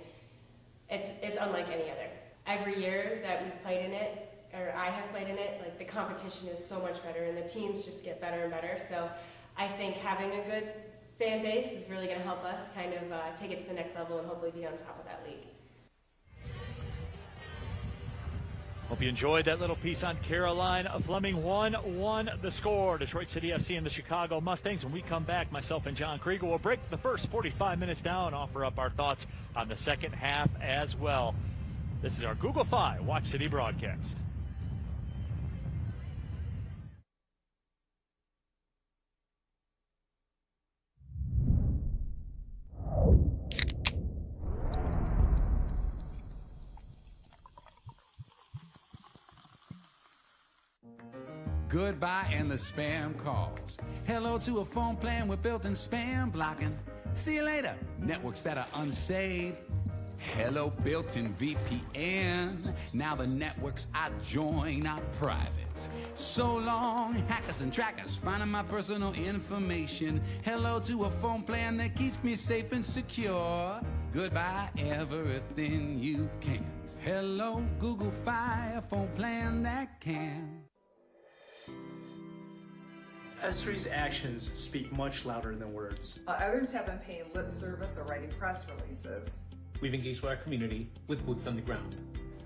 it's unlike any other. Every year that we've played in it, or I have played in it, the competition is so much better, and the teams just get better and better. So I think having a good fan base is really going to help us kind of take it to the next level and hopefully be on top of that league. Hope you enjoyed that little piece on Caroline Fleming. 1-1 the score. Detroit City FC and the Chicago Mustangs. When we come back, myself and John Krieger will break the first 45 minutes down and offer up our thoughts on the second half as well. This is our Google Fi Watch City broadcast. Goodbye and the spam calls. Hello to a phone plan with built-in spam blocking. See you later, networks that are unsafe. Hello, built-in VPN. Now the networks I join are private. So long, hackers and trackers finding my personal information. Hello to a phone plan that keeps me safe and secure. Goodbye, everything you can't. Hello, Google Fi, a phone plan that can. S3's actions speak much louder than words. Others have been paying lip service or writing press releases. We've engaged with our community with boots on the ground.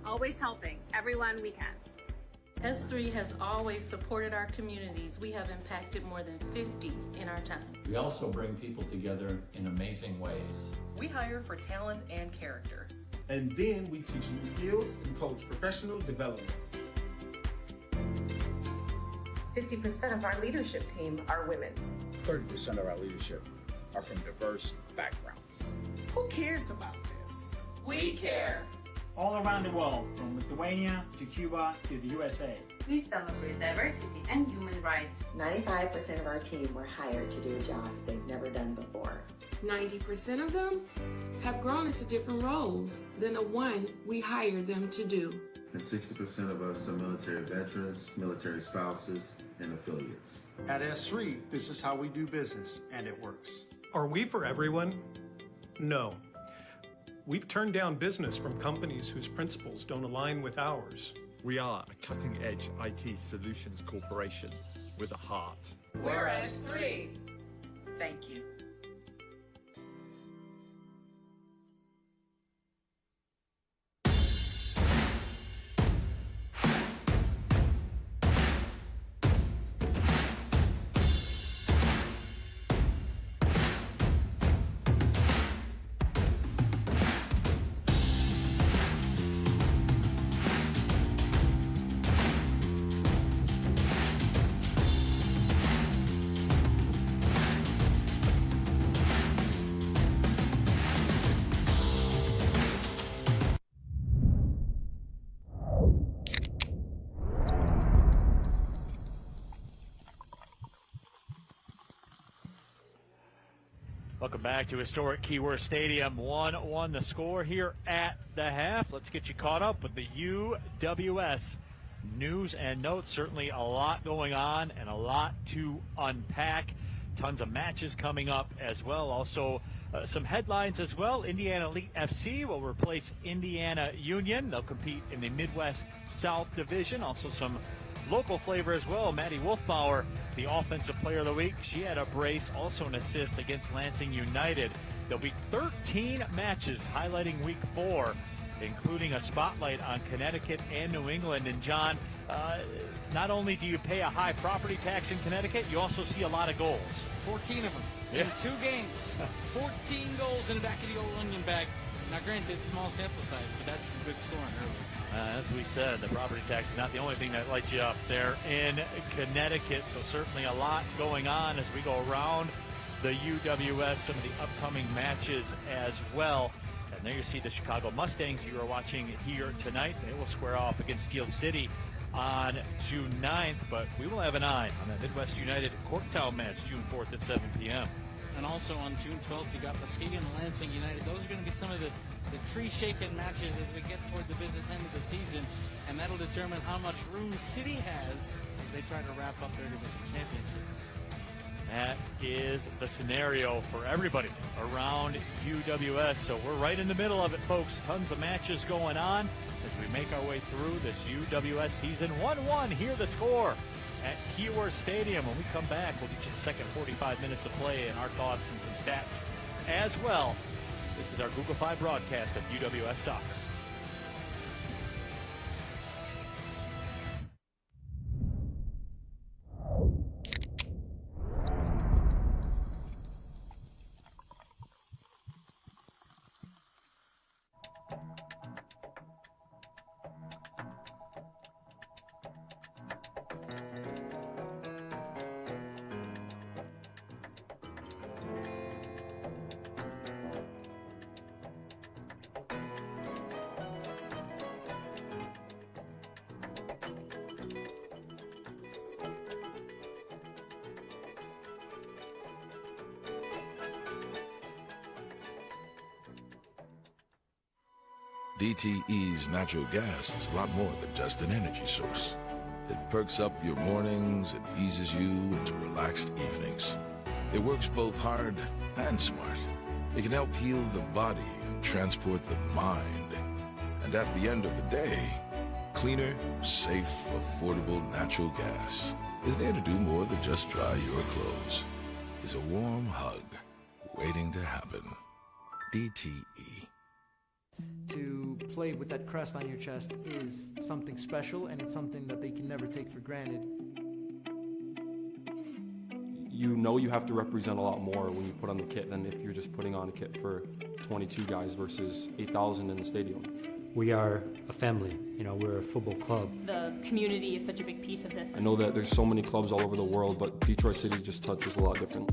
Always helping everyone we can. S3 has always supported our communities. We have impacted more than 50 in our time. We also bring people together in amazing ways. We hire for talent and character. And then we teach new skills and coach professional development. 50% of our leadership team are women. 30% of our leadership are from diverse backgrounds. Who cares about this? We care. All around the world, from Lithuania to Cuba to the USA. We celebrate diversity and human rights. 95% of our team were hired to do a job that they've never done before. 90% of them have grown into different roles than the one we hired them to do. And 60% of us are military veterans, military spouses, and affiliates. At S3, this is how we do business, and it works. Are we for everyone? No. We've turned down business from companies whose principles don't align with ours. We are a cutting-edge IT solutions corporation with a heart. We're S3. Thank you. Welcome back to historic Keyworth Stadium. 1-1 the score here at the half. Let's get you caught up with the UWS news and notes. Certainly a lot going on and a lot to unpack. Tons of matches coming up as well. Also some headlines as well. Indiana Elite FC will replace Indiana Union. They'll compete in the Midwest South Division. Also some local flavor as well. Maddie Wolfbauer, the Offensive Player of the Week. She had a brace, also an assist against Lansing United. There'll be 13 matches highlighting Week 4, including a spotlight on Connecticut and New England. And John, not only do you pay a high property tax in Connecticut, you also see a lot of goals. 14 of them in 2 games. 14 goals in the back of the old onion bag. Now, granted, small sample size, but that's some good scoring early. As we said, the property tax is not the only thing that lights you up there in Connecticut. So certainly a lot going on as we go around the UWS, some of the upcoming matches as well. And there you see the Chicago Mustangs you are watching here tonight. They will square off against Steel City on June 9th, but we will have an eye on that Midwest United Corktown match June 4th at 7 p.m. And also on June 12th, you got Muskegon and Lansing United. Those are going to be some of the tree-shaking matches as we get toward the business end of the season, and that'll determine how much room City has as they try to wrap up their division championship. That is the scenario for everybody around UWS. So we're right in the middle of it, folks. Tons of matches going on as we make our way through this UWS season. 1-1, here the score at Keyworth Stadium. When we come back, we'll get you the second 45 minutes of play and our thoughts and some stats as well. This is our Google 5 broadcast of UWS Soccer. DTE's natural gas is a lot more than just an energy source. It perks up your mornings and eases you into relaxed evenings. It works both hard and smart. It can help heal the body and transport the mind. And at the end of the day, cleaner, safe, affordable natural gas is there to do more than just dry your clothes. It's a warm hug waiting to happen. DTE. To play with that crest on your chest is something special, and it's something that they can never take for granted. You know you have to represent a lot more when you put on the kit than if you're just putting on a kit for 22 guys versus 8,000 in the stadium. We are a family, we're a football club. The community is such a big piece of this. I know that there's so many clubs all over the world, but Detroit City just touches a lot different.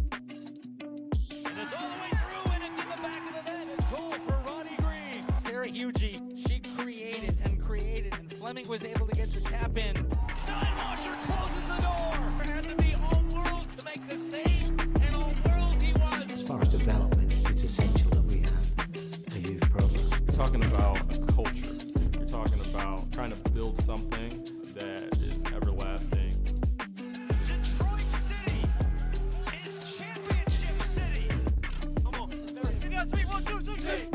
It's all the way through, and it's in the back of the net. And goal for Ronnie Green. Sarah Hugie, she created, and Fleming was able to get the tap in. Steinwasser closes the door. There had to be all-world to make the save, and all-world he was. As far as development, it's essential that we have a youth program. You're talking about a culture. You're talking about trying to build something that is everlasting. Detroit City is championship city. Come on. City on 3, 1, 2, 3.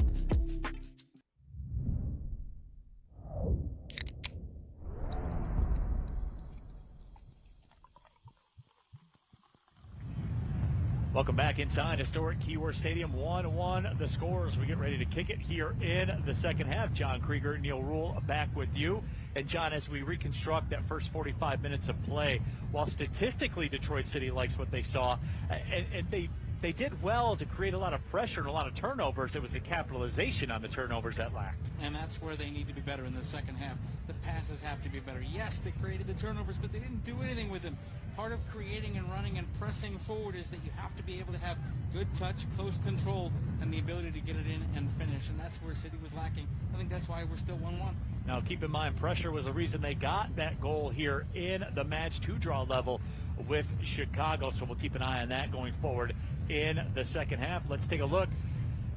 Welcome back inside historic Keyworth Stadium. 1-1 the scores. We get ready to kick it here in the second half. John Krieger, Neil Rule back with you. And John, as we reconstruct that first 45 minutes of play, while statistically Detroit City likes what they saw, and they did well to create a lot of pressure and a lot of turnovers. It was the capitalization on the turnovers that lacked. And that's where they need to be better in the second half. The passes have to be better. Yes, they created the turnovers, but they didn't do anything with them. Part of creating and running and pressing forward is that you have to be able to have good touch, close control, and the ability to get it in and finish. And that's where City was lacking. I think that's why we're still 1-1. Now, keep in mind, pressure was the reason they got that goal here in the match 2 draw level with Chicago. So we'll keep an eye on that going forward in the second half. Let's take a look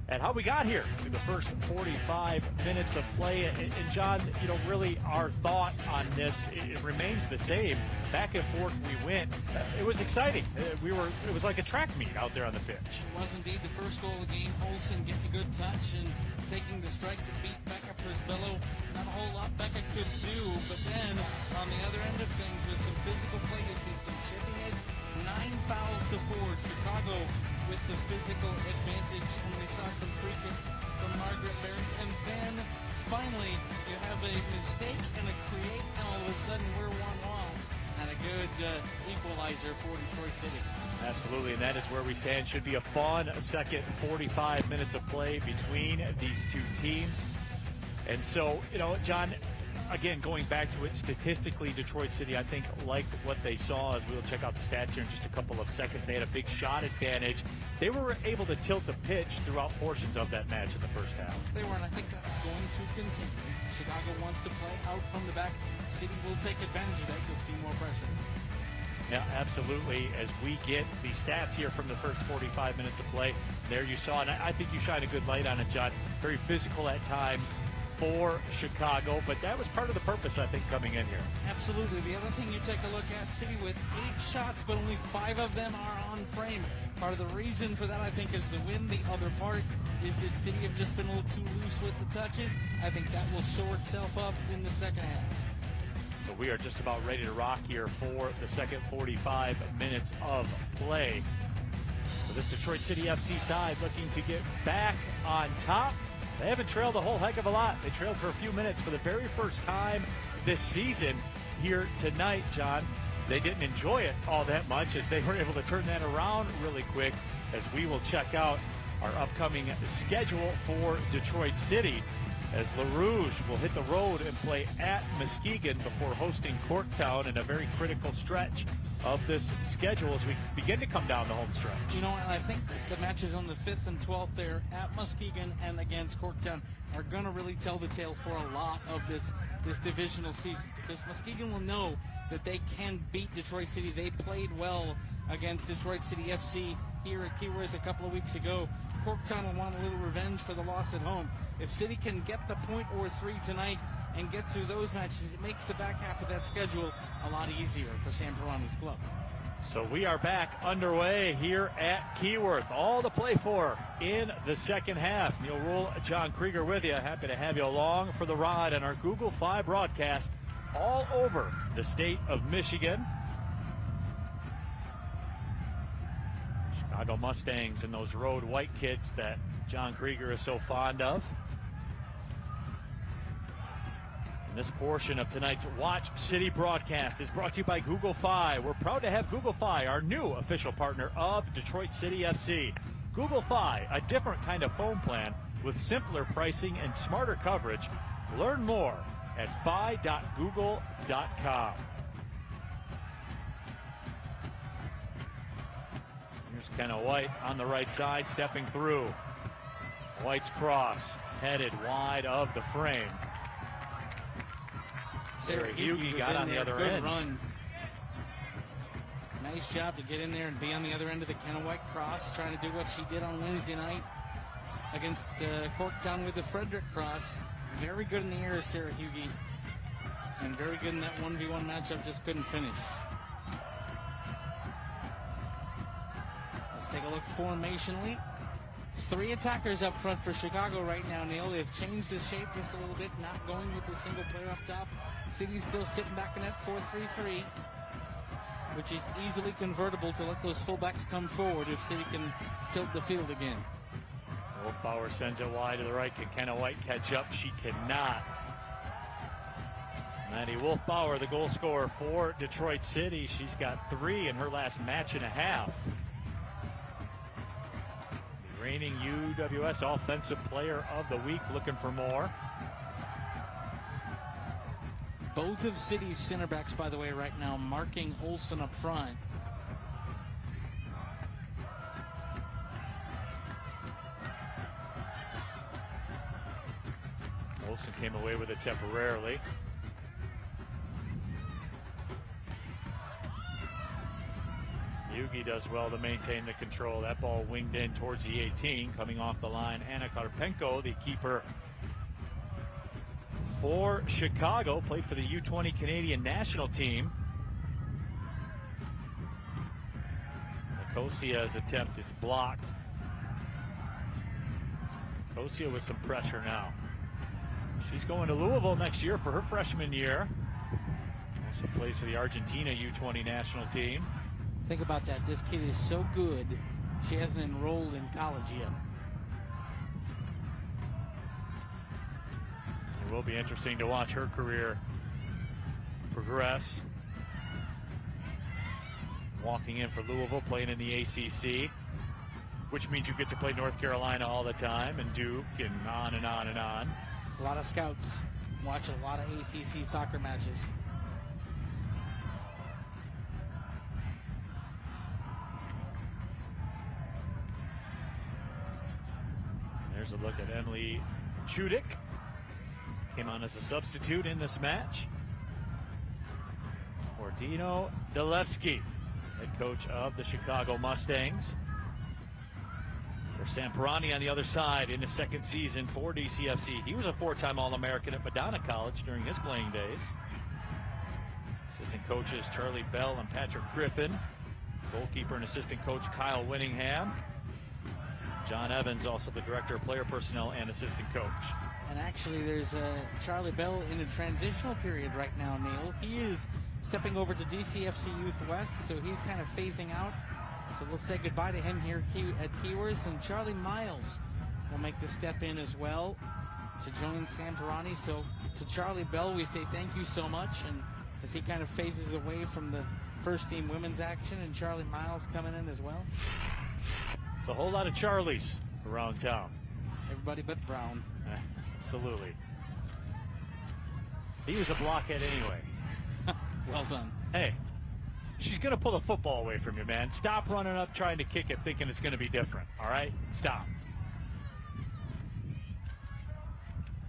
at how we got here through the first 45 minutes of play. And John, you know, really our thought on this, it remains the same. Back and forth we went. It was exciting. It was like a track meet out there on the pitch. It was indeed the first goal of the game. Olsen getting a good touch and taking the strike that beat Becca Prisbillo. Not a whole lot Becca could do, but then on the other end of things with some physical play, you see some chippiness. 9 fouls to 4. Chicago with the physical advantage, and we saw some free kicks from Margaret Barrett. And then finally you have a mistake and a create, and all of a sudden we're 1-1. And a good equalizer for Detroit City. Absolutely, and that is where we stand. Should be a fun second 45 minutes of play between these two teams. And so, you know, John, again, going back to it, statistically, Detroit City, I think, liked what they saw. As we'll check out the stats here in just a couple of seconds. They had a big shot advantage. They were able to tilt the pitch throughout portions of that match in the first half. They were, and I think that's going to continue. Chicago wants to play out from the back. City will take advantage of that. You'll see more pressure. Yeah, absolutely. As we get the stats here from the first 45 minutes of play, there you saw, and I think you shine a good light on it, John. Very physical at times for Chicago, but that was part of the purpose, I think, coming in here. Absolutely. The other thing you take a look at, City with 8 shots, but only 5 of them are on frame. Part of the reason for that, I think, is the win. The other part is that City have just been a little too loose with the touches. I think that will shore itself up in the second half. So we are just about ready to rock here for the second 45 minutes of play. So this Detroit City FC side looking to get back on top. They haven't trailed a whole heck of a lot. They trailed for a few minutes for the very first time this season here tonight, John. They didn't enjoy it all that much as they were able to turn that around really quick, as we will check out our upcoming schedule for Detroit City, as LaRouge will hit the road and play at Muskegon before hosting Corktown in a very critical stretch of this schedule as we begin to come down the home stretch. You know, and I think the matches on the 5th and 12th there at Muskegon and against Corktown are going to really tell the tale for a lot of this divisional season, because Muskegon will know that they can beat Detroit City. They played well against Detroit City FC here at Keyworth a couple of weeks ago. Corktown will want a little revenge for the loss at home. If City can get the point or 3 tonight and get through those matches, it makes the back half of that schedule a lot easier for Sam Perani's club. So we are back underway here at Keyworth. All to play for in the second half. Neil Rule, John Krieger with you. Happy to have you along for the ride on our Google Fi broadcast all over the state of Michigan. Chicago Mustangs and those road white kits that John Krieger is so fond of. And this portion of tonight's Watch City broadcast is brought to you by Google Fi. We're proud to have Google Fi, our new official partner of Detroit City FC. Google Fi, a different kind of phone plan with simpler pricing and smarter coverage. Learn more at phi.google.com. Here's Kenna White on the right side, stepping through. White's cross, headed wide of the frame. Sarah Hughey got on the other end. Good run. Nice job to get in there and be on the other end of the Kenna White cross, trying to do what she did on Wednesday night against Corktown with the Frederick cross. Very good in the air, Sarah Hughey, and very good in that 1v1 matchup, just couldn't finish. Let's take a look formationally. 3 attackers up front for Chicago right now, Neil. They've changed the shape just a little bit, not going with the single player up top. City's still sitting back in that 4-3-3, which is easily convertible to let those fullbacks come forward if City can tilt the field again. Wolfbauer sends it wide to the right. Can Kenna White catch up? She cannot. Maddie Wolfbauer, the goal scorer for Detroit City. She's got 3 in her last match and a half. The reigning UWS Offensive Player of the Week, looking for more. Both of City's center backs, by the way, right now marking Olsen up front. Olsen came away with it temporarily. Yugi does well to maintain the control. That ball winged in towards the 18. Coming off the line, Anna Karpenko, the keeper for Chicago, played for the U20 Canadian national team. Nicosia's attempt is blocked. Nicosia with some pressure now. She's going to Louisville next year for her freshman year. Also plays for the Argentina U20 national team. Think about that. This kid is so good, she hasn't enrolled in college yet. It will be interesting to watch her career progress. Walking in for Louisville, playing in the ACC, which means you get to play North Carolina all the time, and Duke, and on and on and on. A lot of scouts watch a lot of ACC soccer matches. There's a look at Emily Chudik. Came on as a substitute in this match. Ordino Dalevsky, head coach of the Chicago Mustangs. There's Samperani on the other side in his second season for DCFC. He was a 4-time All-American at Madonna College during his playing days. Assistant coaches Charlie Bell and Patrick Griffin. Goalkeeper and assistant coach Kyle Winningham. John Evans, also the director of player personnel and assistant coach. And actually, there's Charlie Bell in a transitional period right now, Neil. He is stepping over to DCFC Youth West, so he's kind of phasing out. So we'll say goodbye to him here at Keyworth, and Charlie Miles will make the step in as well to join Samperani. So to Charlie Bell, we say thank you so much, and as he kind of phases away from the first team women's action, and Charlie Miles coming in as well. It's a whole lot of Charlies around town. Everybody but Brown. Absolutely. He was a blockhead anyway. Well done. Hey, she's going to pull the football away from you, man. Stop running up trying to kick it thinking it's going to be different, all right? Stop.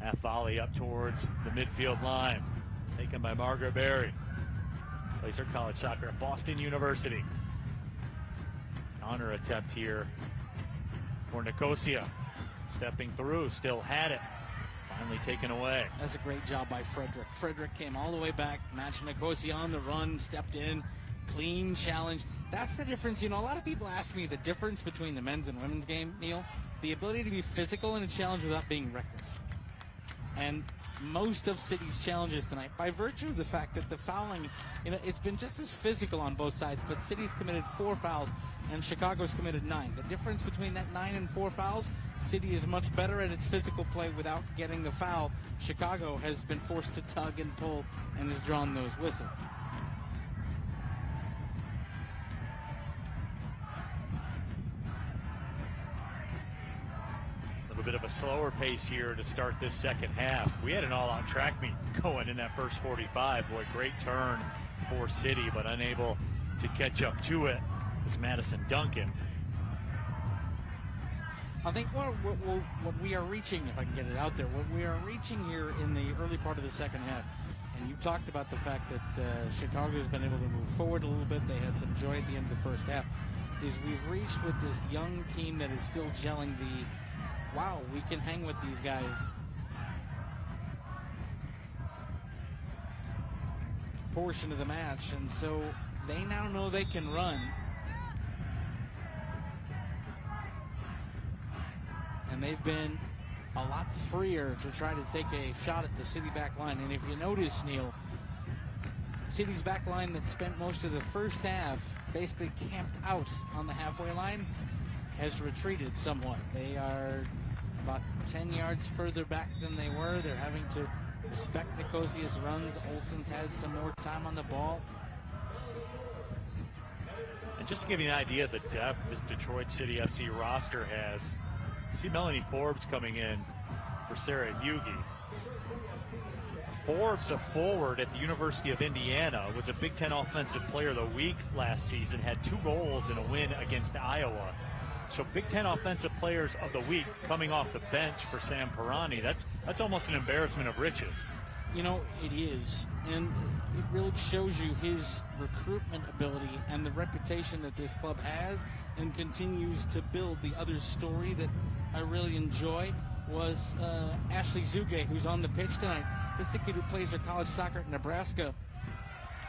Half volley up towards the midfield line. Taken by Margaret Berry. Plays her college soccer at Boston University. Counter attempt here for Nicosia. Stepping through, still had it. Finally taken away. That's a great job by Frederick. Frederick came all the way back, matched Nicosia on the run, stepped in, clean challenge. That's the difference. You know, a lot of people ask me the difference between the men's and women's game, Neil. The ability to be physical in a challenge without being reckless. And most of City's challenges tonight, by virtue of the fact that the fouling, you know, it's been just as physical on both sides, but City's committed 4 fouls and Chicago's committed 9. The difference between that 9 and 4 fouls, City is much better at its physical play without getting the foul. Chicago has been forced to tug and pull and has drawn those whistles. A little bit of a slower pace here to start this second half. We had an all-out track meet going in that first 45. Boy, great turn for City, but unable to catch up to it is Madison Duncan. I think what we are reaching, if I can get it out there, what we are reaching here in the early part of the second half, and you talked about the fact that Chicago has been able to move forward a little bit. They had some joy at the end of the first half. Is we've reached with this young team that is still gelling wow, we can hang with these guys. Portion of the match, and so they now know they can run. And they've been a lot freer to try to take a shot at the City back line. And if you notice, Neil, City's back line that spent most of the first half basically camped out on the halfway line has retreated somewhat. They are about 10 yards further back than they were. They're having to respect Nicosia's runs. Olsen's had some more time on the ball. And just to give you an idea of the depth this Detroit City FC roster has, see Melanie Forbes coming in for Sarah Hugie. Forbes, a forward at the University of Indiana, was a Big Ten Offensive Player of the Week last season, had 2 goals in a win against Iowa. So Big Ten Offensive Players of the Week coming off the bench for Sam Pirani. That's almost an embarrassment of riches. You know, it is. And it really shows you his recruitment ability and the reputation that this club has and continues to build. The other story that I really enjoy was Ashley Zuge, who's on the pitch tonight. This is the kid who plays her college soccer at Nebraska.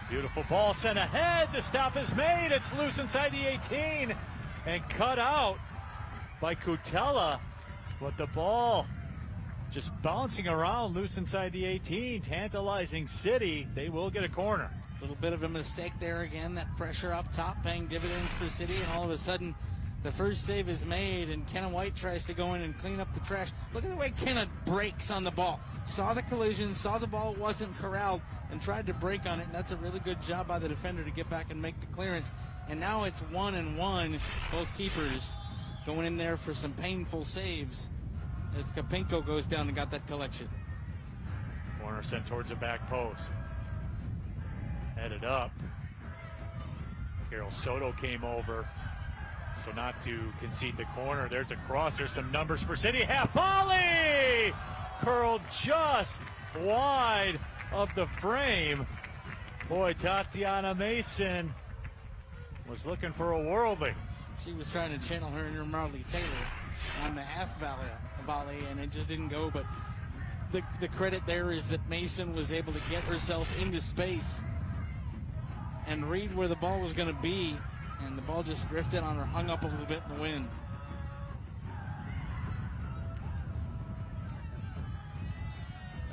Beautiful ball sent ahead. The stop is made. It's loose inside the 18 and cut out by Kutella. But the ball just bouncing around loose inside the 18. Tantalizing City. They will get a corner. A little bit of a mistake there again. That pressure up top paying dividends for City, and all of a sudden the first save is made, and Kenna White tries to go in and clean up the trash. Look at the way Kenna breaks on the ball. Saw the collision, saw the ball wasn't corralled, and tried to break on it, and that's a really good job by the defender to get back and make the clearance. And now it's 1-1, both keepers going in there for some painful saves as Kapenko goes down and got that collection. Corner sent towards the back post. Headed up. Carol Soto came over. So not to concede the corner. There's a cross. There's some numbers for City. Half volley! Curled just wide of the frame. Boy, Tatiana Mason was looking for a worldly. She was trying to channel her inner Marley Taylor on the half volley, and it just didn't go. But the credit there is that Mason was able to get herself into space and read where the ball was going to be, and the ball just drifted on her, hung up a little bit in the wind.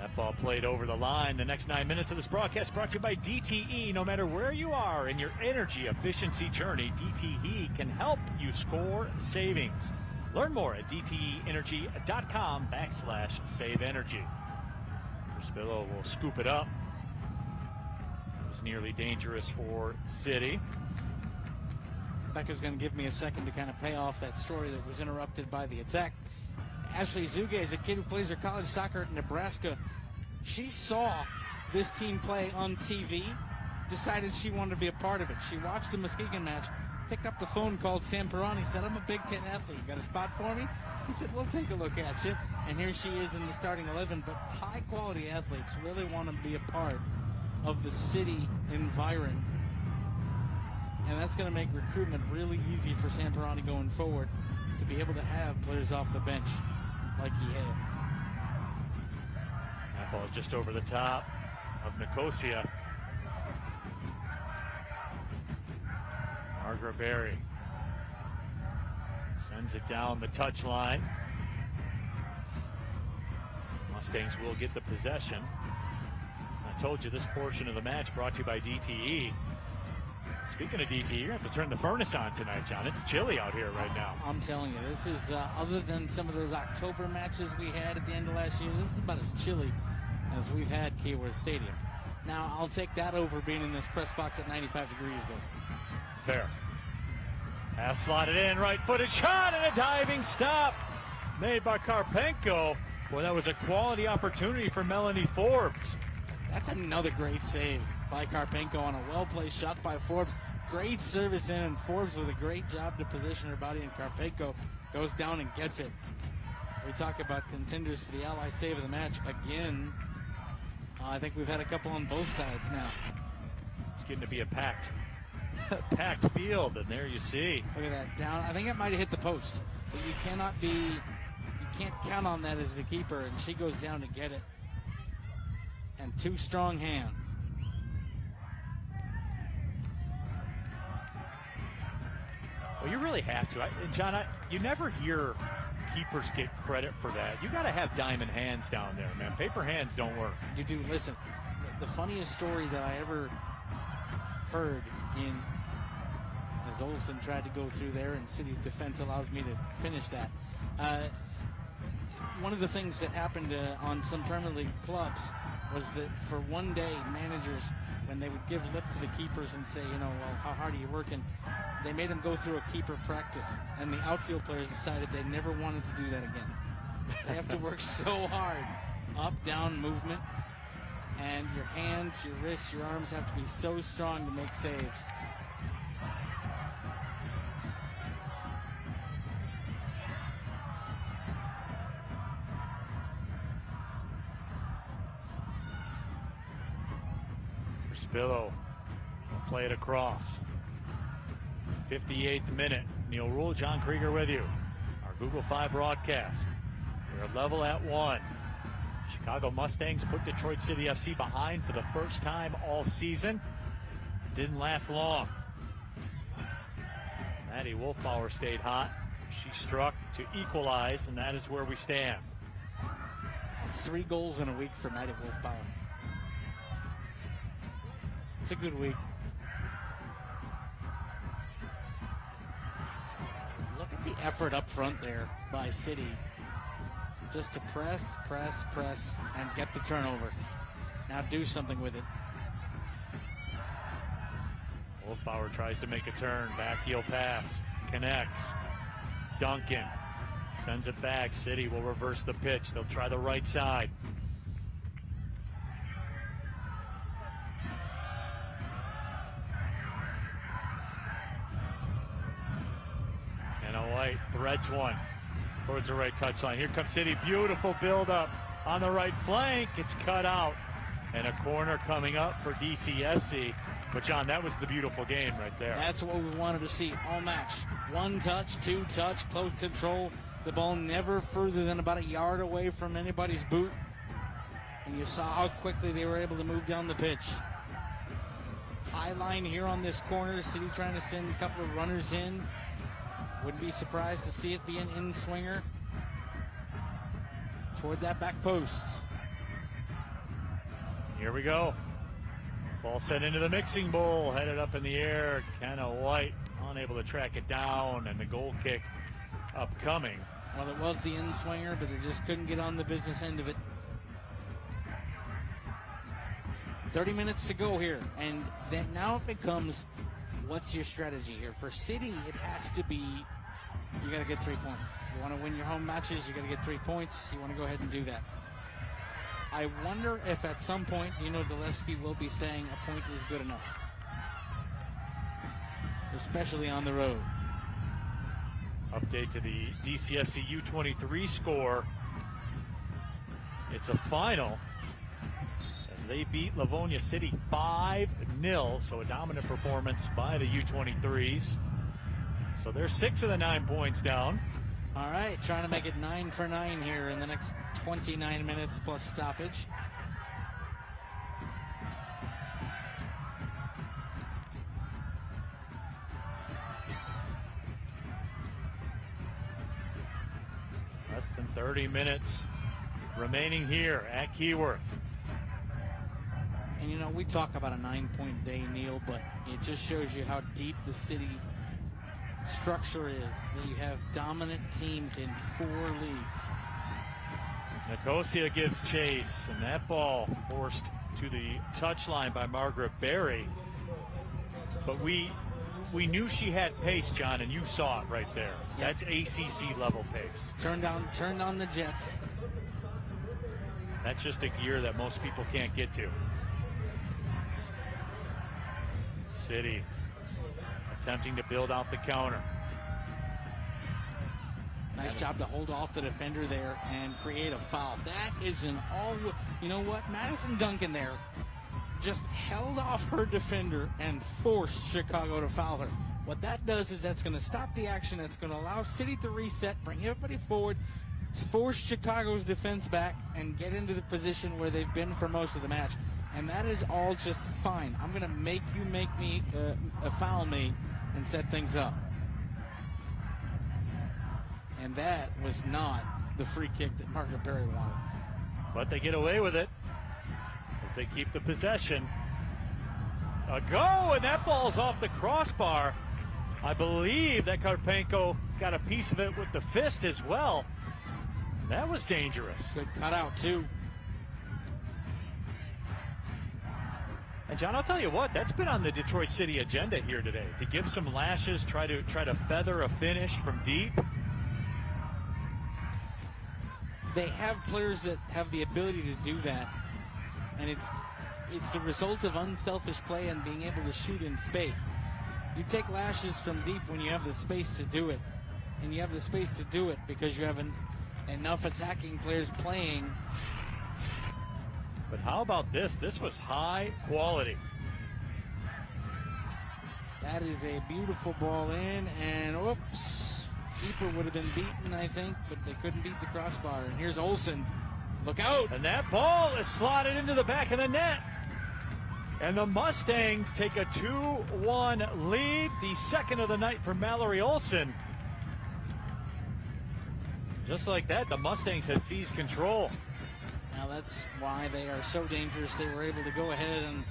That ball played over the line. The next 9 minutes of this broadcast brought to you by DTE. No matter where you are in your energy efficiency journey, DTE can help you score savings. Learn more at dteenergy.com/save-energy. Spillo will scoop it up. It was nearly dangerous for City. Becca's going to give me a second to kind of pay off that story that was interrupted by the attack. Ashley Zuge is a kid who plays her college soccer at Nebraska. She saw this team play on TV, decided she wanted to be a part of it. She watched the Muskegon match, picked up the phone, called Sam Pirani, said, "I'm a Big Ten athlete. Got a spot for me?" He said, "We'll take a look at you." And here she is in the starting 11. But high-quality athletes really want to be a part of the City environment. And that's going to make recruitment really easy for Sam Pirani going forward to be able to have players off the bench like he has. That ball just over the top of Nicosia. Margaret Berry sends it down the touchline. Mustangs will get the possession. I told you this portion of the match brought to you by DTE. Speaking of DTE, you're going to have to turn the furnace on tonight, John. It's chilly out here right now. I'm telling you, this is, other than some of those October matches we had at the end of last year, this is about as chilly as we've had Keyworth Stadium. Now, I'll take that over being in this press box at 95 degrees, though. Fair. Half slotted in, right-footed shot, and a diving stop made by Karpenko. Well, that was a quality opportunity for Melanie Forbes. That's another great save by Karpenko on a well-placed shot by Forbes. Great service in, and Forbes with a great job to position her body, and Karpenko goes down and gets it. We talk about contenders for the Ally save of the match again. I think we've had a couple on both sides now. It's getting to be a packed field, and there you see. Look at that down. I think it might have hit the post, but you can't count on that as the keeper, and she goes down to get it. And two strong hands. Well, you really have to. John, you never hear keepers get credit for that. You got to have diamond hands down there, man. Paper hands don't work. You do. Listen, the funniest story that I ever heard as Olsen tried to go through there, and City's defense allows me to finish that. One of the things that happened on some Premier League clubs was that for one day, managers, when they would give lip to the keepers and say, well, how hard are you working? They made them go through a keeper practice, and the outfield players decided they never wanted to do that again. They have to work so hard, up, down movement, and your hands, your wrists, your arms have to be so strong to make saves. Spillo will play it across. 58th minute. Neil Rule, John Krieger with you. Our Google 5 broadcast. We're level at 1. Chicago Mustangs put Detroit City FC behind for the first time all season. Didn't last long. Maddie Wolfbauer stayed hot. She struck to equalize, and that is where we stand. 3 goals in a week for Maddie Wolfbauer. It's a good week. Look at the effort up front there by City. Just to press, and get the turnover. Now do something with it. Wolfbauer tries to make a turn. Back heel pass. Connects. Duncan sends it back. City will reverse the pitch. They'll try the right side. White threads one towards the right touchline. Here comes City. Beautiful build-up on the right flank. It's cut out. And a corner coming up for DCFC. But, John, that was the beautiful game right there. That's what we wanted to see all match. 1 touch, 2 touch, close control. The ball never further than about a yard away from anybody's boot. And you saw how quickly they were able to move down the pitch. High line here on this corner. City trying to send a couple of runners in. Wouldn't be surprised to see it be an in-swinger toward that back post. Here we go. Ball sent into the mixing bowl, headed up in the air. Kenna White unable to track it down, and the goal kick upcoming. Well, it was the in-swinger, but they just couldn't get on the business end of it. 30 minutes to go here, and then now it becomes, what's your strategy here? For City, it has to be, you got to get 3 points. You want to win your home matches, you got to get 3 points. You want to go ahead and do that. I wonder if at some point Dino Dalewski will be saying a point is good enough, especially on the road. Update to the DCFC U23 score. It's a final as they beat Livonia City 5-0, so a dominant performance by the U23s. So they're 6 of the 9 points down. All right, trying to make it 9 for 9 here in the next 29 minutes plus stoppage. Less than 30 minutes remaining here at Keyworth. And, you know, we talk about a 9-point day, Neil, but it just shows you how deep the City structure is, that you have dominant teams in 4 leagues. Nicosia gives chase, and that ball forced to the touchline by Margaret Berry. But we we knew she had pace, John, and you saw it right there. That's ACC level pace. Turned on the jets. That's just a gear that most people can't get to. City attempting to build out the counter. Nice job to hold off the defender there and create a foul. That is an all. You know what? Madison Duncan there just held off her defender and forced Chicago to foul her. What that does is that's going to stop the action. That's going to allow City to reset, bring everybody forward, force Chicago's defense back, and get into the position where they've been for most of the match. And that is all just fine. I'm going to make you make me foul me and set things up. And that was not the free kick that Margaret Berry wanted. But they get away with it as they keep the possession. A go, and that ball's off the crossbar. I believe that Karpenko got a piece of it with the fist as well. That was dangerous. Good cutout, too. And John, I'll tell you what, that's been on the Detroit City agenda here today, to give some lashes, try to feather a finish from deep. They have players that have the ability to do that, and it's the result of unselfish play and being able to shoot in space. You take lashes from deep when you have the space to do it, and you have the space to do it because you have enough attacking players playing. But how about this? This was high quality. That is a beautiful ball in, and oops. Keeper would have been beaten, I think, but they couldn't beat the crossbar. And here's Olsen. Look out! And that ball is slotted into the back of the net. And the Mustangs take a 2-1 lead, the second of the night for Mallory Olsen. Just like that, the Mustangs have seized control. Now that's why they are so dangerous. They were able to go ahead and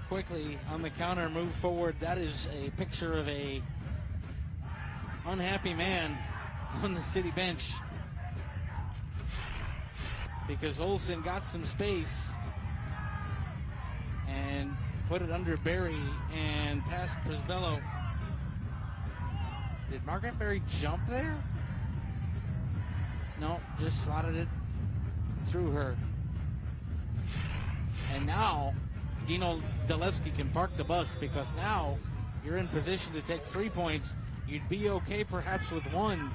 quickly on the counter move forward. That is a picture of a unhappy man on the City bench because Olsen got some space and put it under Berry and past Prisbello. Did Margaret Berry jump there? No, just slotted it through her. And now Dino Dalewski can park the bus because now you're in position to take 3 points. You'd be okay perhaps with one,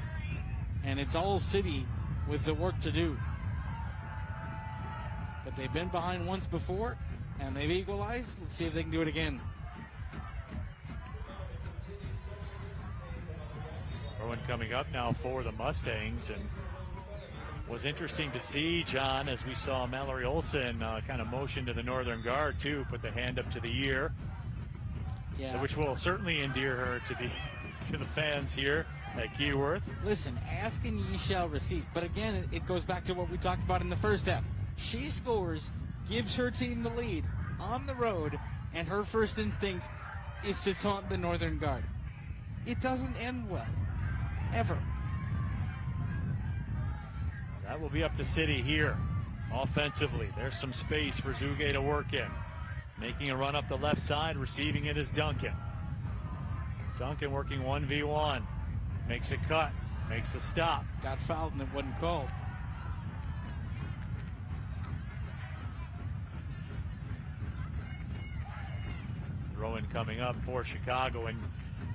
and it's all City with the work to do. But they've been behind once before, and they've equalized. Let's see if they can do it again. Rowan coming up now for the Mustangs, and was interesting to see, John, as we saw Mallory Olsen kind of motion to the northern guard too, put the hand up to the ear, which will certainly endear her to the fans here at Keyworth. Listen, ask and ye shall receive. But again, it goes back to what we talked about in the first half. She scores, gives her team the lead on the road, and her first instinct is to taunt the northern guard. It doesn't end well, ever. That will be up to City here offensively. There's some space for Zuge to work in. Making a run up the left side, receiving it is Duncan. Duncan working 1v1. Makes a cut, makes a stop. Got fouled and it wasn't called. Rowan coming up for Chicago, and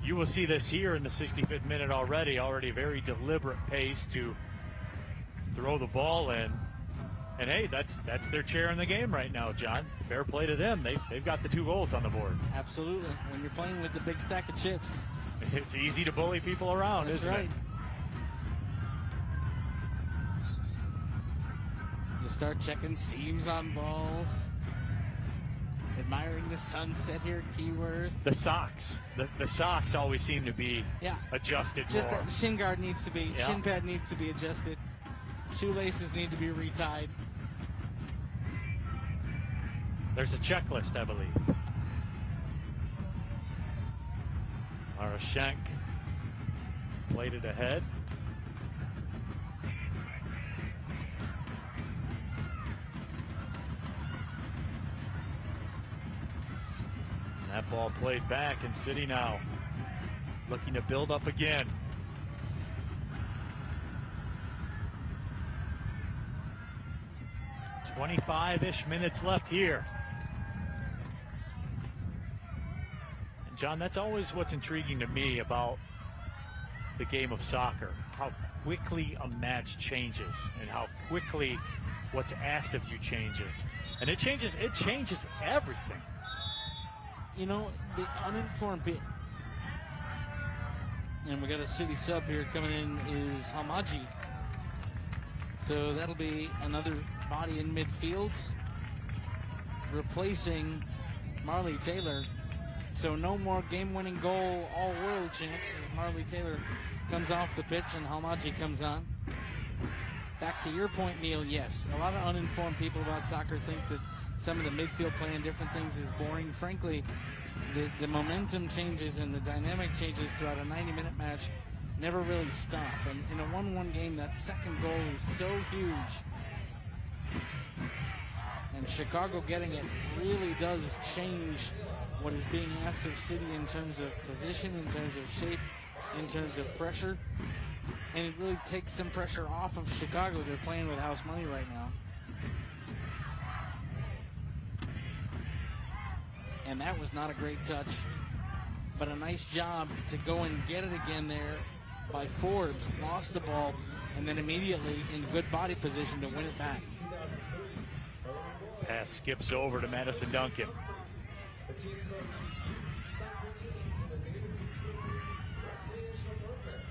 you will see this here in the 65th minute already a very deliberate pace to throw the ball in. And hey, that's their chair in the game right now, John. Fair play to them. They've got the 2 goals on the board. Absolutely. When you're playing with the big stack of chips, it's easy to bully people around, that's isn't right. it? You start checking seams on balls, admiring the sunset here at Keyworth. The socks. The socks always seem to be adjusted Just more. that shin guard needs to be, shin pad needs to be adjusted. Shoelaces need to be retied. There's a checklist, I believe. Arashenk played it ahead. And that ball played back, and City now looking to build up again. 25-ish minutes left here. And John, that's always what's intriguing to me about the game of soccer, how quickly a match changes and how quickly what's asked of you changes. And it changes everything. You know, the uninformed bit. And we got a city sub here coming in is Hamaji. So that'll be another body in midfield, replacing Marley Taylor. So no more game-winning goal, all-world chance as Marley Taylor comes off the pitch and Hamaji comes on. Back to your point, Neil, yes. A lot of uninformed people about soccer think that some of the midfield playing different things is boring. Frankly, the momentum changes and the dynamic changes throughout a 90-minute match never really stop. And in a 1-1 game, that second goal is so huge. And Chicago getting it really does change what is being asked of City in terms of position, in terms of shape, in terms of pressure. And it really takes some pressure off of Chicago. They're playing with house money right now. And that was not a great touch, but a nice job to go and get it again there by Forbes. Lost the ball, and then immediately in good body position to win it back. Pass skips over to Madison Duncan.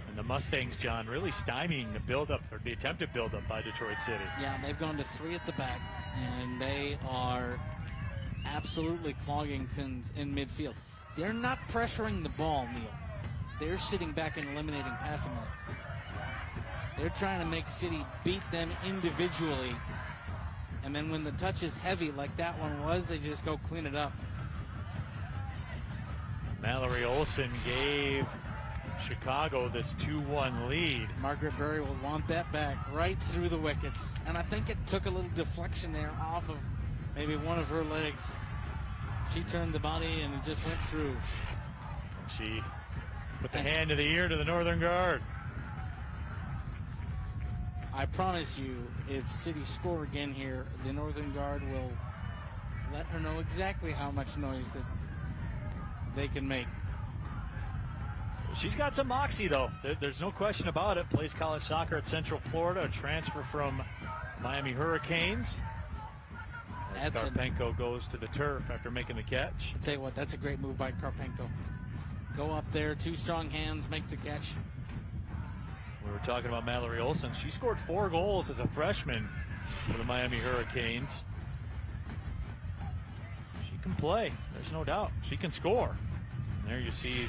And the Mustangs, John, really stymieing the buildup, or the attempted buildup by Detroit City. Yeah, they've gone to 3 at the back, and they are absolutely clogging things in midfield. They're not pressuring the ball, Neil. They're sitting back and eliminating passing lanes. They're trying to make City beat them individually, and then when the touch is heavy like that one was, they just go clean it up. Mallory Olsen gave Chicago this 2-1 lead. Margaret Berry will want that back right through the wickets, and I think it took a little deflection there off of maybe one of her legs. She turned the body and it just went through. She put the hand to the ear to the Northern Guard. I promise you, if City score again here, the Northern Guard will let her know exactly how much noise that they can make. She's got some moxie, though. There's no question about it. Plays college soccer at Central Florida, a transfer from Miami Hurricanes. As Karpenko goes to the turf after making the catch. I'll tell you what, that's a great move by Karpenko. Go up there, 2 strong hands, makes the catch. We were talking about Mallory Olsen. She scored 4 goals as a freshman for the Miami Hurricanes. She can play, there's no doubt. She can score. And there you see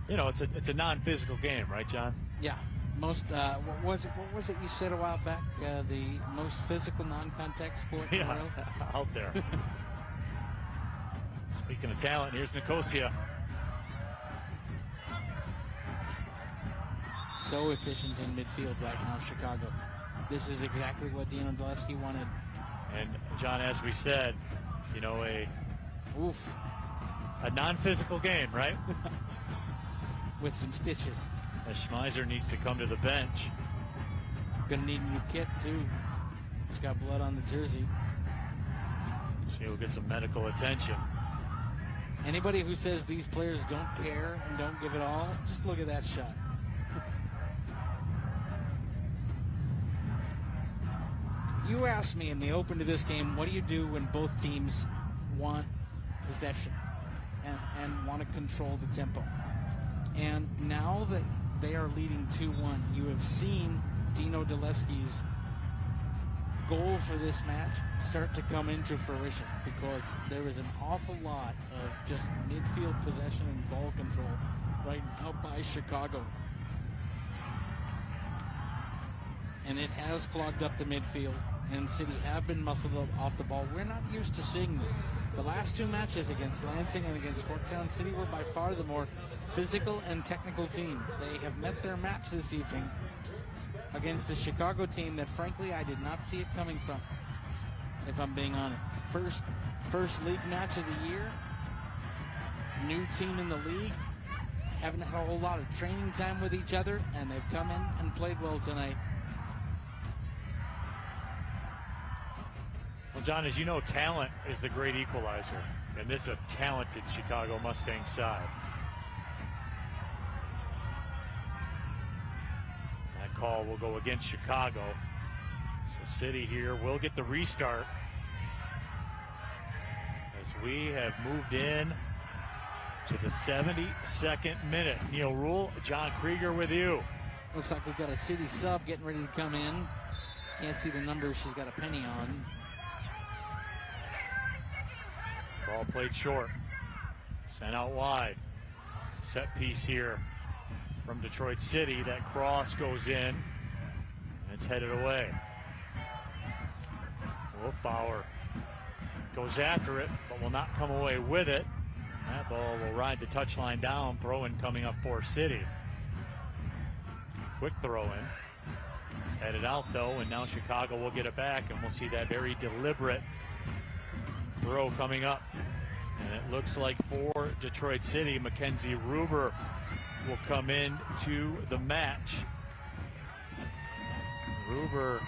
it's a non-physical game, right, John? Yeah. Most what was it you said a while back? The most physical non-contact sport in the world? Out there. Speaking of talent, here's Nicosia. So efficient in midfield right now, Chicago. This is exactly what Dino Dalewski wanted. And John, as we said, a non-physical game, right? With some stitches. As Schmeiser needs to come to the bench. Gonna need a new kit too. She's got blood on the jersey. She'll get some medical attention. Anybody who says these players don't care and don't give it all, just look at that shot. You asked me in the open to this game, what do you do when both teams want possession and want to control the tempo? And now that they are leading 2-1, you have seen Dino Dalewski's goal for this match start to come into fruition, because there is an awful lot of just midfield possession and ball control right now by Chicago. And it has clogged up the midfield, and City have been muscled up off the ball. We're not used to seeing this. The last 2 matches against Lansing and against Corktown City were by far the more physical and technical team. They have met their match this evening against a Chicago team that, frankly, I did not see it coming from, if I'm being honest. First league match of the year, new team in the league, haven't had a whole lot of training time with each other, and they've come in and played well tonight. Well, John, as you know, talent is the great equalizer, and this is a talented Chicago Mustangs side. That call will go against Chicago. So City here will get the restart as we have moved in to the 72nd minute. Neil Rule, John Krieger with you. Looks like we've got a City sub getting ready to come in. Can't see the number she's got a penny on. Ball played short. Sent out wide. Set piece here from Detroit City. That cross goes in. And it's headed away. Wolfbauer goes after it, but will not come away with it. That ball will ride the touchline down. Throw-in coming up for City. Quick throw-in. It's headed out, though, and now Chicago will get it back, and we'll see that very deliberate throw coming up. And it looks like for Detroit City, Mackenzie Ruber will come in to the match. Ruber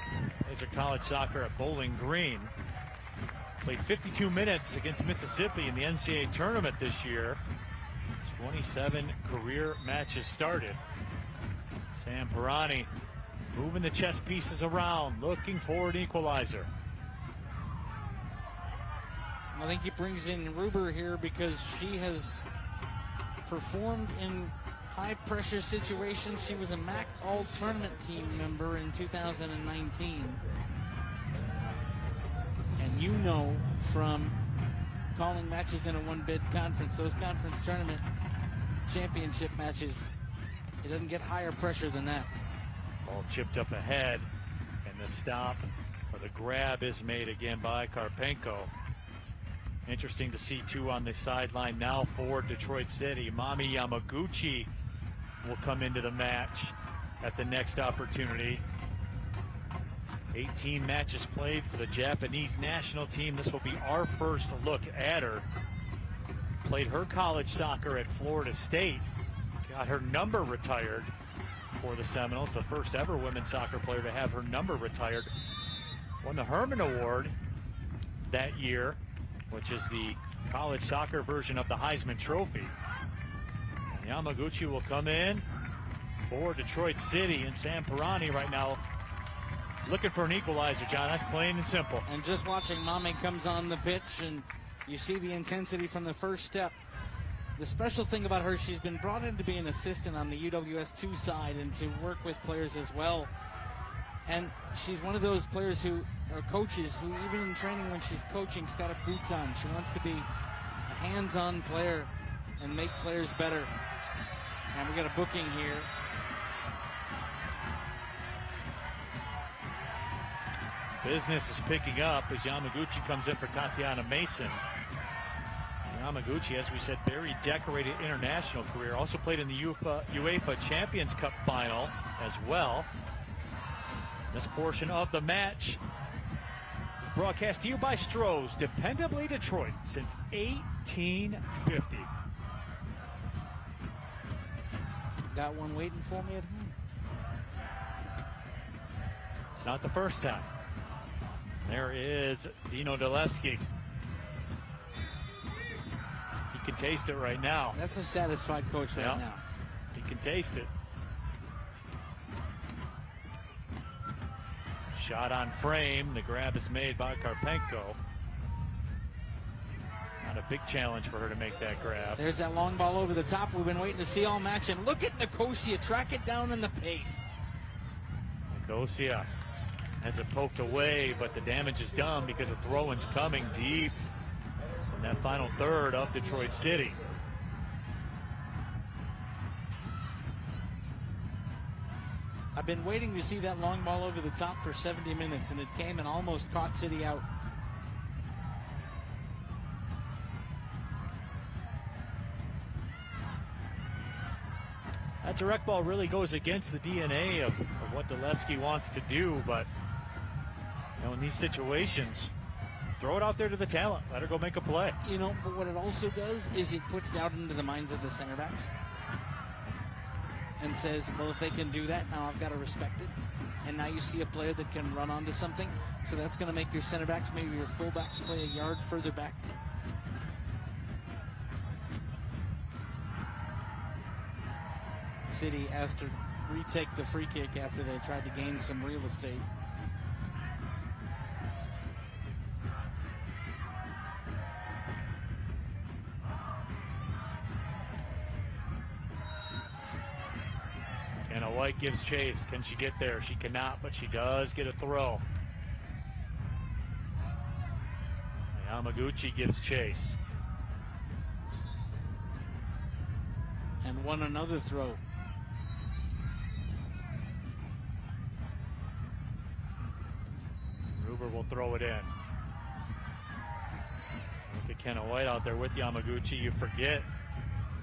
plays her college soccer at Bowling Green. Played 52 minutes against Mississippi in the NCAA tournament this year. 27 career matches started. Sam Pirani moving the chess pieces around, looking for an equalizer. I think he brings in Ruber here because she has performed in high-pressure situations. She was a MAC All-Tournament team member in 2019. And you know from calling matches in a one-bid conference, those conference tournament championship matches, it doesn't get higher pressure than that. Ball chipped up ahead, and the stop, or the grab, is made again by Karpenko. Interesting to see, too, on the sideline now for Detroit City. Mami Yamaguchi will come into the match at the next opportunity. 18 matches played for the Japanese national team. This will be our first look at her. Played her college soccer at Florida State. Got her number retired for the Seminoles. The first ever women's soccer player to have her number retired. Won the Herman Award that year, which is the college soccer version of the Heisman Trophy. And Yamaguchi will come in for Detroit City, and Sam Pirani right now looking for an equalizer, John. That's plain and simple. And just watching Mame comes on the pitch, and you see the intensity from the first step. The special thing about her, she's been brought in to be an assistant on the UWS 2 side and to work with players as well. And she's one of those players who are coaches who, even in training when she's coaching, she's got her boots on. She wants to be a hands-on player and make players better. And we got a booking here. Business is picking up as Yamaguchi comes in for Tatiana Mason. Yamaguchi, as we said, very decorated international career. Also played in the UEFA Champions Cup final as well. This portion of the match is brought to you by Stroh's, dependably Detroit since 1850. Got one waiting for me at home. It's not the first time. There is Dino Dolevsky. He can taste it right now. That's a satisfied coach right now. He can taste it. Shot on frame. The grab is made by Karpenko. Not a big challenge for her to make that grab. There's that long ball over the top we've been waiting to see all match. And look at Nicosia track it down in the pace. Nicosia has it poked away, but the damage is done because of throw-ins coming deep in that final third of Detroit City. I've been waiting to see that long ball over the top for 70 minutes, and it came and almost caught City out. That direct ball really goes against the DNA of what Dolevsky wants to do, but in these situations, throw it out there to the talent. Let her go make a play. But what it also does is it puts doubt into the minds of the center backs. and says, well, if they can do that, now I've got to respect it. And now you see a player that can run onto something. So that's going to make your center backs, maybe your full backs, play a yard further back. City has to retake the free kick after they tried to gain some real estate. Kenna White gives chase. Can she get there? She cannot, but she does get a throw. Yamaguchi gives chase. And won another throw. Ruber will throw it in. Look at Kenna White out there with Yamaguchi. You forget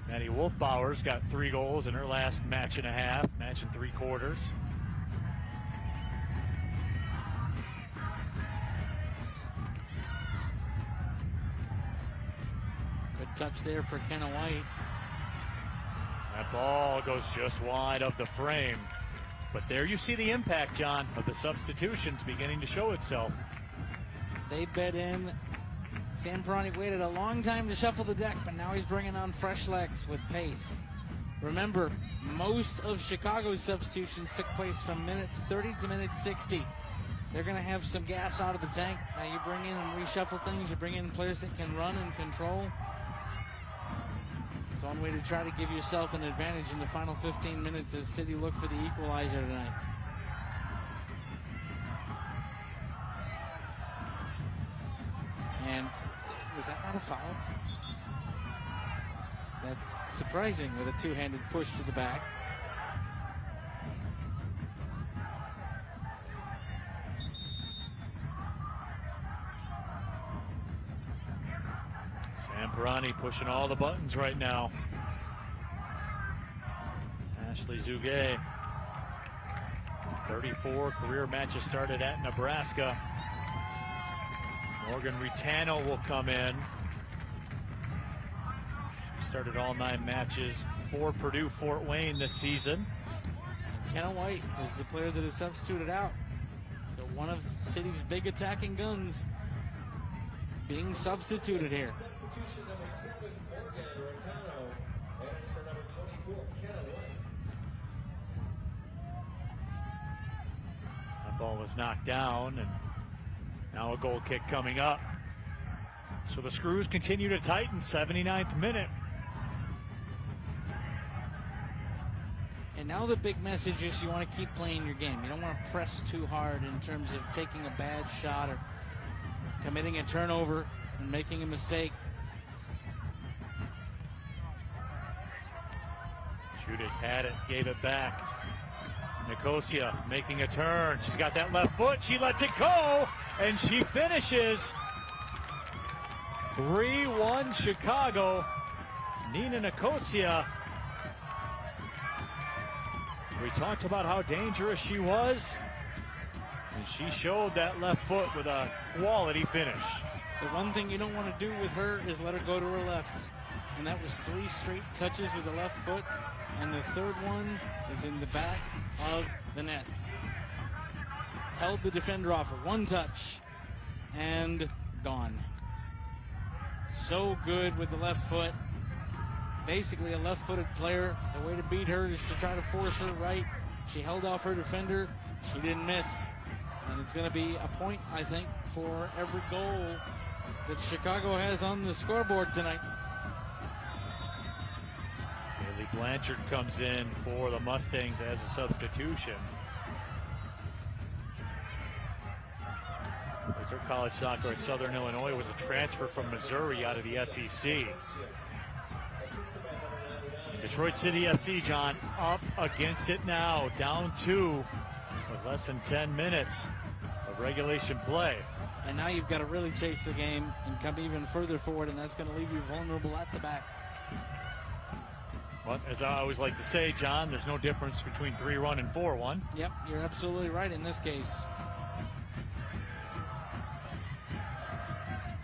Maddie Wolfbauer's got 3 goals in her last match and a half, match and 3 quarters. Good touch there for Kenna White. That ball goes just wide of the frame. But there you see the impact, John, of the substitutions beginning to show itself. They bet in. Sam Perroni waited a long time to shuffle the deck, but now he's bringing on fresh legs with pace. Remember, most of Chicago's substitutions took place from minute 30 to minute 60. They're going to have some gas out of the tank. Now you bring in and reshuffle things. You bring in players that can run and control. It's one way to try to give yourself an advantage in the final 15 minutes as City look for the equalizer tonight. And was that not a foul? That's surprising with a two-handed push to the back. Sam Perroni pushing all the buttons right now. Ashley Zugay, 34 career matches started at Nebraska. Morgan Ritano will come in. She started all 9 matches for Purdue Fort Wayne this season. Kenna White is the player that is substituted out. So one of City's big attacking guns being substituted here. That ball was knocked down, and now a goal kick coming up. So the screws continue to tighten. 79th minute. And now the big message is you want to keep playing your game. You don't want to press too hard in terms of taking a bad shot or committing a turnover and making a mistake. Judic had it, gave it back. Nicosia making a turn. She's got that left foot. She lets it go, and she finishes. 3-1 Chicago. Nina Nicosia. We talked about how dangerous she was, and she showed that left foot with a quality finish. The one thing you don't want to do with her is let her go to her left. And that was 3 straight touches with the left foot. And the third one is in the back of the net. Held the defender off for 1 touch and gone. So good with the left foot. Basically a left-footed player. The way to beat her is to try to force her right. She held off her defender. She didn't miss. And it's going to be a point, I think, for every goal that Chicago has on the scoreboard tonight. Haley Blanchard comes in for the Mustangs as a substitution. Plays her college soccer at Southern Illinois, was a transfer from Missouri out of the SEC. Detroit City FC, John, up against it now, down 2 with less than 10 minutes of regulation play. And now you've got to really chase the game and come even further forward, and that's going to leave you vulnerable at the back. But as I always like to say, John, there's no difference between 3-1 and 4-1. Yep, you're absolutely right in this case.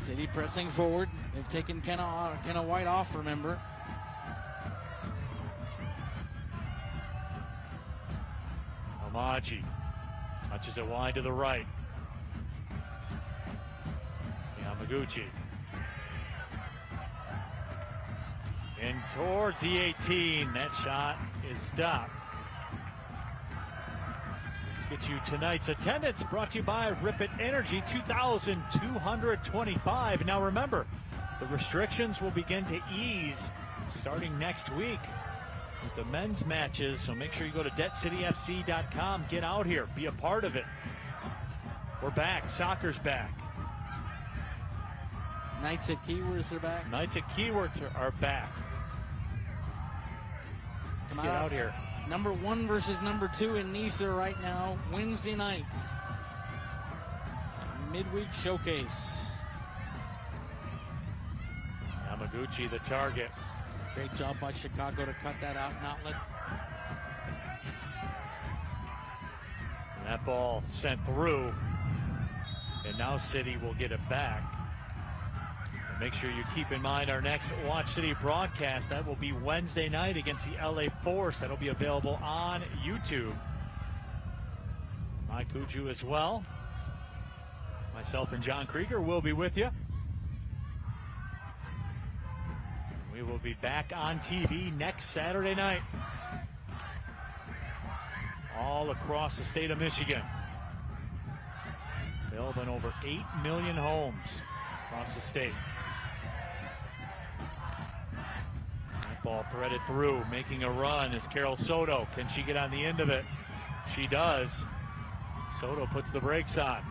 City pressing forward. They've taken Kenna White off, remember. Yamaji touches it wide to the right. Yamaguchi. In towards the 18. That shot is stopped. Let's get you tonight's attendance, brought to you by Rip It Energy, 2,225. Now remember, the restrictions will begin to ease starting next week with the men's matches, so make sure you go to DebtCityFC.com. Get out here, be a part of it. We're back. Soccer's back. Knights at Keyworth are back. Knights at Keyworth are back. Let's get out here. Number 1 versus number 2 in Nisa right now, Wednesday nights. Midweek showcase. Yamaguchi, the target. Great job by Chicago to cut that out and outlet. And that ball sent through. And now City will get it back. And make sure you keep in mind our next Watch City broadcast. That will be Wednesday night against the LA Force. That'll be available on YouTube. Mike Kuju as well. Myself and John Krieger will be with you. We will be back on TV next Saturday night. All across the state of Michigan. Filled in over 8 million homes across the state. That ball threaded through, making a run is Carol Soto. Can she get on the end of it? She does. Soto puts the brakes on.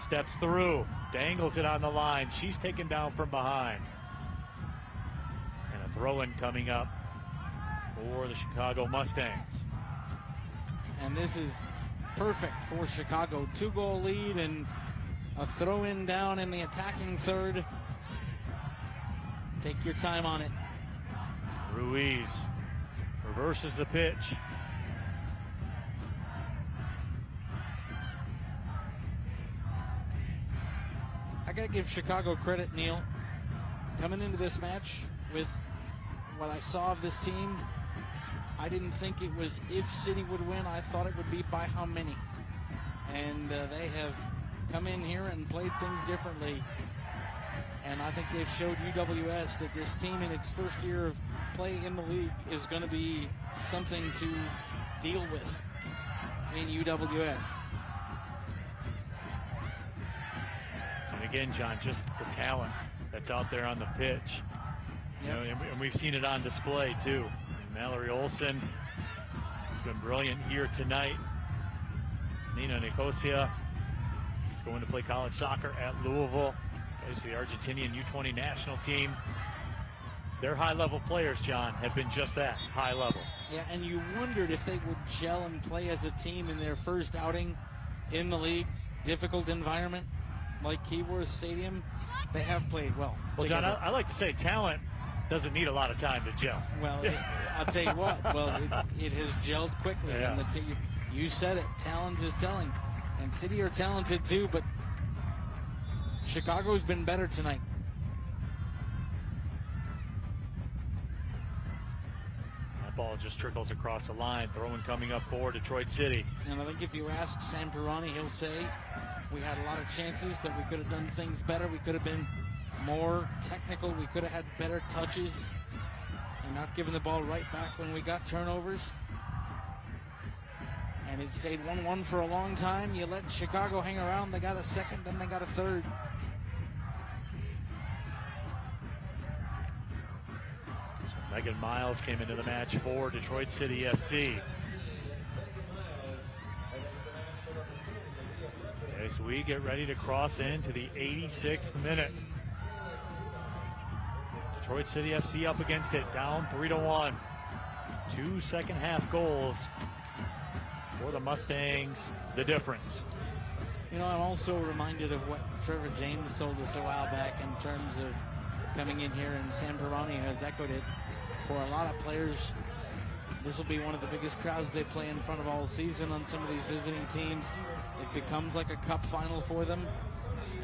Steps through, dangles it on the line. She's taken down from behind. And a throw-in coming up for the Chicago Mustangs. And this is perfect for Chicago. 2-goal lead and a throw-in down in the attacking third. Take your time on it. Ruiz reverses the pitch. I got to give Chicago credit, Neil. Coming into this match with what I saw of this team, I didn't think it was if City would win. I thought it would be by how many. And they have come in here and played things differently. And I think they've showed UWS that this team in its first year of play in the league is going to be something to deal with in UWS. And again, John, just the talent that's out there on the pitch. You know, and we've seen it on display too. Mallory Olson has been brilliant here tonight. Nina Nicosia is going to play college soccer at Louisville. Plays for the Argentinian U20 national team. Their high-level players, John, have been just that, high level. Yeah, and you wondered if they would gel and play as a team in their first outing in the league. Difficult environment like Keyworth Stadium. They have played well. Well, John, I like to say talent doesn't need a lot of time to gel. Well, I'll tell you what. Well, it has gelled quickly. Yes. And you said it. Talent is telling. And City are talented too, but Chicago's been better tonight. That ball just trickles across the line. Throwing coming up for Detroit City. And I think if you ask Sam Pirani, he'll say we had a lot of chances that we could have done things better. We could have been more technical. We could have had better touches and not given the ball right back when we got turnovers. And it stayed 1-1 for a long time. You let Chicago hang around. They got a second, then they got a third. So Megan Miles came into the match for Detroit City FC. As we get ready to cross into the 86th minute. Detroit City FC up against it, down 3-1. 2 second-half goals for the Mustangs, the difference. You know, I'm also reminded of what Trevor James told us a while back in terms of coming in here, and Sam Pirani has echoed it. For a lot of players, this will be one of the biggest crowds they play in front of all season on some of these visiting teams. It becomes like a cup final for them,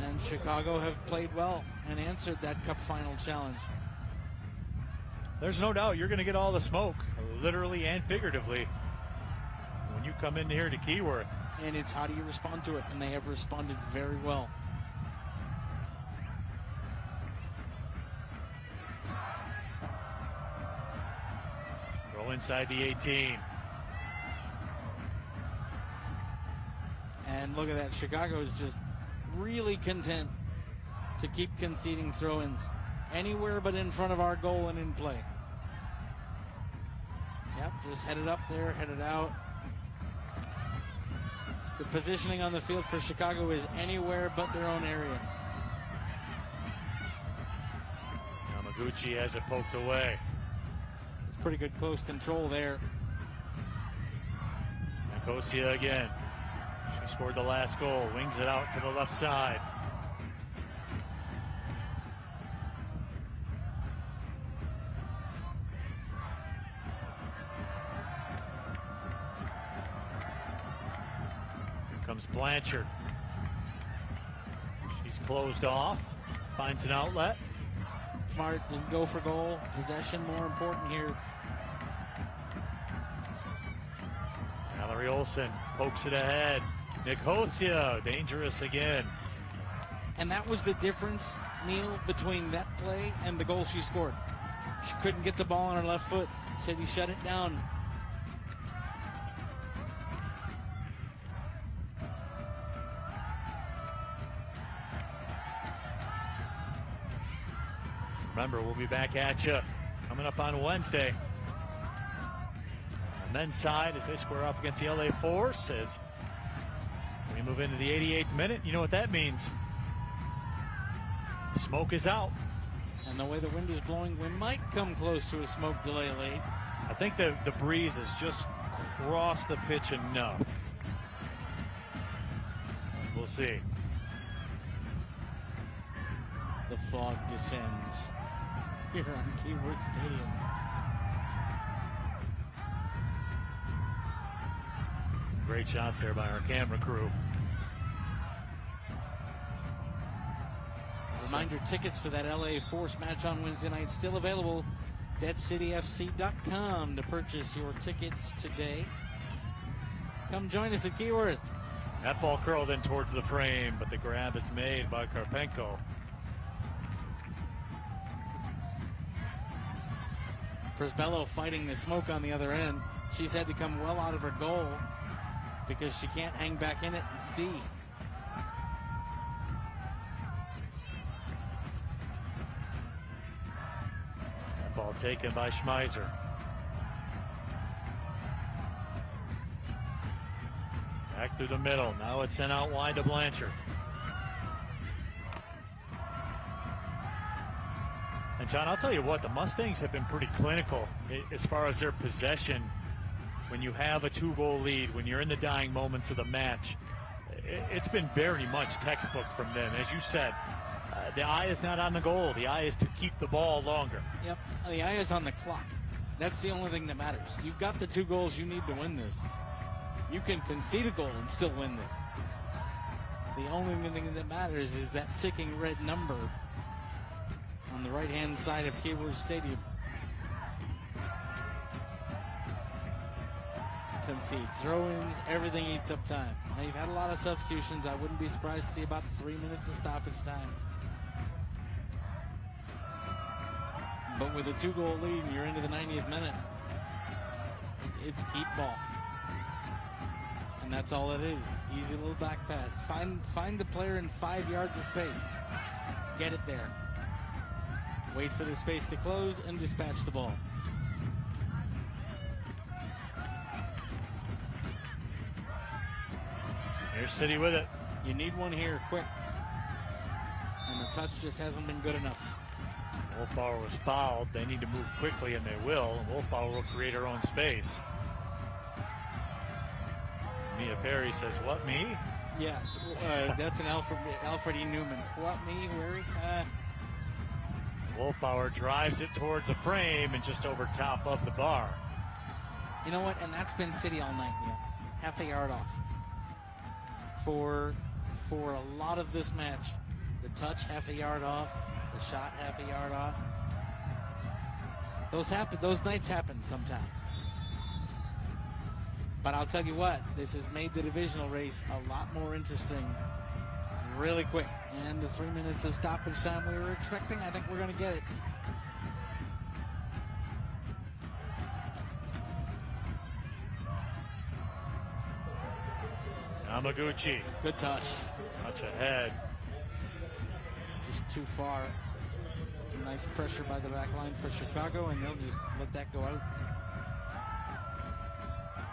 and Chicago have played well and answered that cup final challenge. There's no doubt you're going to get all the smoke, literally and figuratively, when when you come in here to Keyworth. And it's how do you respond to it? And they have responded very well. Throw inside the 18. And look at that. Chicago is just really content to keep conceding throw-ins anywhere but in front of our goal and in play. Yep, just headed up there, headed out. The positioning on the field for Chicago is anywhere but their own area. Yamaguchi has it poked away. It's pretty good close control there. Nicosia again. She scored the last goal. Wings it out to the left side. Here comes Blanchard. She's closed off. Finds an outlet. Smart, didn't go for goal. Possession more important here. Mallory Olsen pokes it ahead. Nicosia, dangerous again. And that was the difference, Neil, between that play and the goal she scored. She couldn't get the ball on her left foot. City shut it down. Remember, we'll be back at you coming up on Wednesday. On the men's side, as they square off against the LA Force, as we move into the 88th minute, you know what that means. Smoke is out. And the way the wind is blowing, we might come close to a smoke delay late. I think the breeze has just crossed the pitch enough. We'll see. The fog descends here on Keyworth Stadium. Some great shots there by our camera crew. Reminder, tickets for that LA Force match on Wednesday night still available. DeadCityFC.com to purchase your tickets today. Come join us at Keyworth. That ball curled in towards the frame, but the grab is made by Karpenko. Prisbello fighting the smoke on the other end. She's had to come well out of her goal because she can't hang back in it and see. That ball taken by Schmeiser. Back through the middle. Now it's sent out wide to Blanchard. And John, I'll tell you what, the Mustangs have been pretty clinical as far as their possession. When you have a 2-goal lead, when you're in the dying moments of the match, it's been very much textbook from them. As you said, the eye is not on the goal. The eye is to keep the ball longer. Yep, the eye is on the clock. That's the only thing that matters. You've got the 2 goals you need to win this. You can concede a goal and still win this. The only thing that matters is that ticking red number on the right-hand side of Keyworth Stadium. Concede throw-ins, everything eats up time. Now, you've had a lot of substitutions. I wouldn't be surprised to see about 3 minutes of stoppage time. But with a 2-goal lead and you're into the 90th minute, it's keep ball. And that's all it is. Easy little back pass. Find the player in 5 yards of space. Get it there. Wait for the space to close and dispatch the ball. Here's City with it. You need one here, quick. And the touch just hasn't been good enough. Wolfbauer was fouled. They need to move quickly, and they will. And Wolfbauer will create her own space. Mia Perry says, "What, me?" Yeah, that's an Alfred E. Newman. What, me, Weary? Wolfbauer drives it towards the frame and just over top of the bar. You know what? And that's been City all night, Neil. Half a yard off. For a lot of this match, the touch half a yard off, the shot half a yard off. Those nights happen sometimes. But I'll tell you what, this has made the divisional race a lot more interesting really quick. And the 3 minutes of stoppage time we were expecting, I think we're going to get it. Yamaguchi. Good touch. Touch ahead. Just too far. Nice pressure by the back line for Chicago, and they'll just let that go out.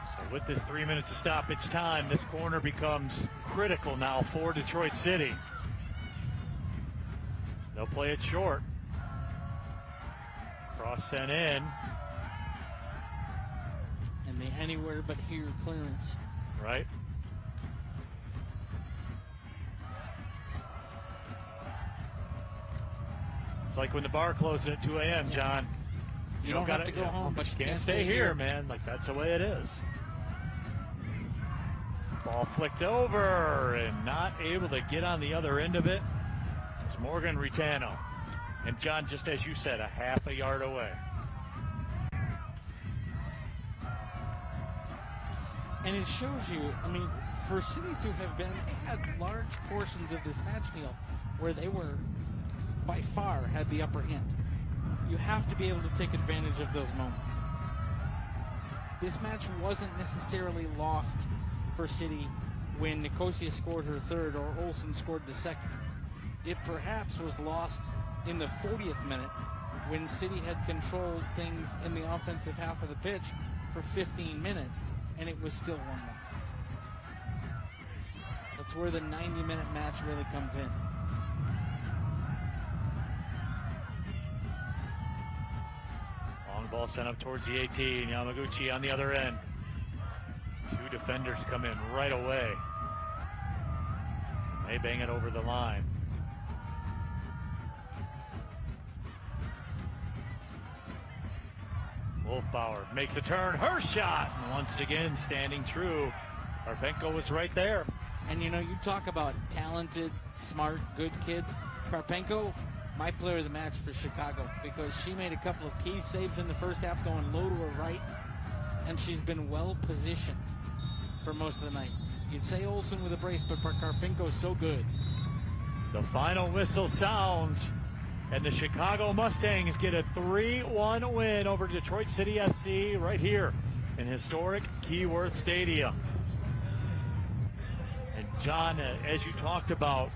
So with this 3 minutes of stoppage time, this corner becomes critical now for Detroit City. They'll play it short. Cross sent in. And the anywhere but here clearance. Right. It's like when the bar closes at 2 a.m., John. You don't have to go home, but you can't stay here, man. Like, that's the way it is. Ball flicked over and not able to get on the other end of it. It's Morgan Ritano. And, John, just as you said, a half a yard away. And it shows you, I mean, for City to have been, they had large portions of this match, Neil, where they were by far had the upper hand. You have to be able to take advantage of those moments. This match wasn't necessarily lost for City when Nicosia scored her third or Olsen scored the second. It perhaps was lost in the 40th minute when City had controlled things in the offensive half of the pitch for 15 minutes, and it was still 1-1. That's where the 90-minute match really comes in. Ball sent up towards the 18. Yamaguchi on the other end. Two defenders come in right away. They bang it over the line. Wolfbauer makes a turn. Her shot. And once again, standing true. Karpenko was right there. And you know, you talk about talented, smart, good kids. Karpenko, my player of the match for Chicago, because she made a couple of key saves in the first half going low to her right, and she's been well positioned for most of the night. You'd say Olsen with a brace, but Karpenko's so good. The final whistle sounds, and the Chicago Mustangs get a 3-1 win over Detroit City FC right here in historic Keyworth Stadium. And John, as you talked about,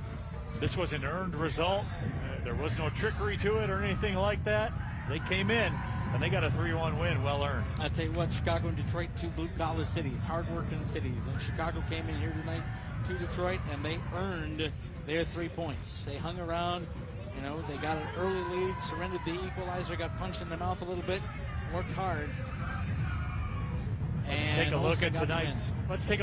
this was an earned result. There was no trickery to it or anything like that. They came in, and they got a 3-1 win, well earned. I tell you what, Chicago and Detroit, two blue-collar cities, hard-working cities. And Chicago came in here tonight to Detroit, and they earned their 3 points. They hung around. You know, they got an early lead, surrendered the equalizer, got punched in the mouth a little bit, worked hard. Let's take a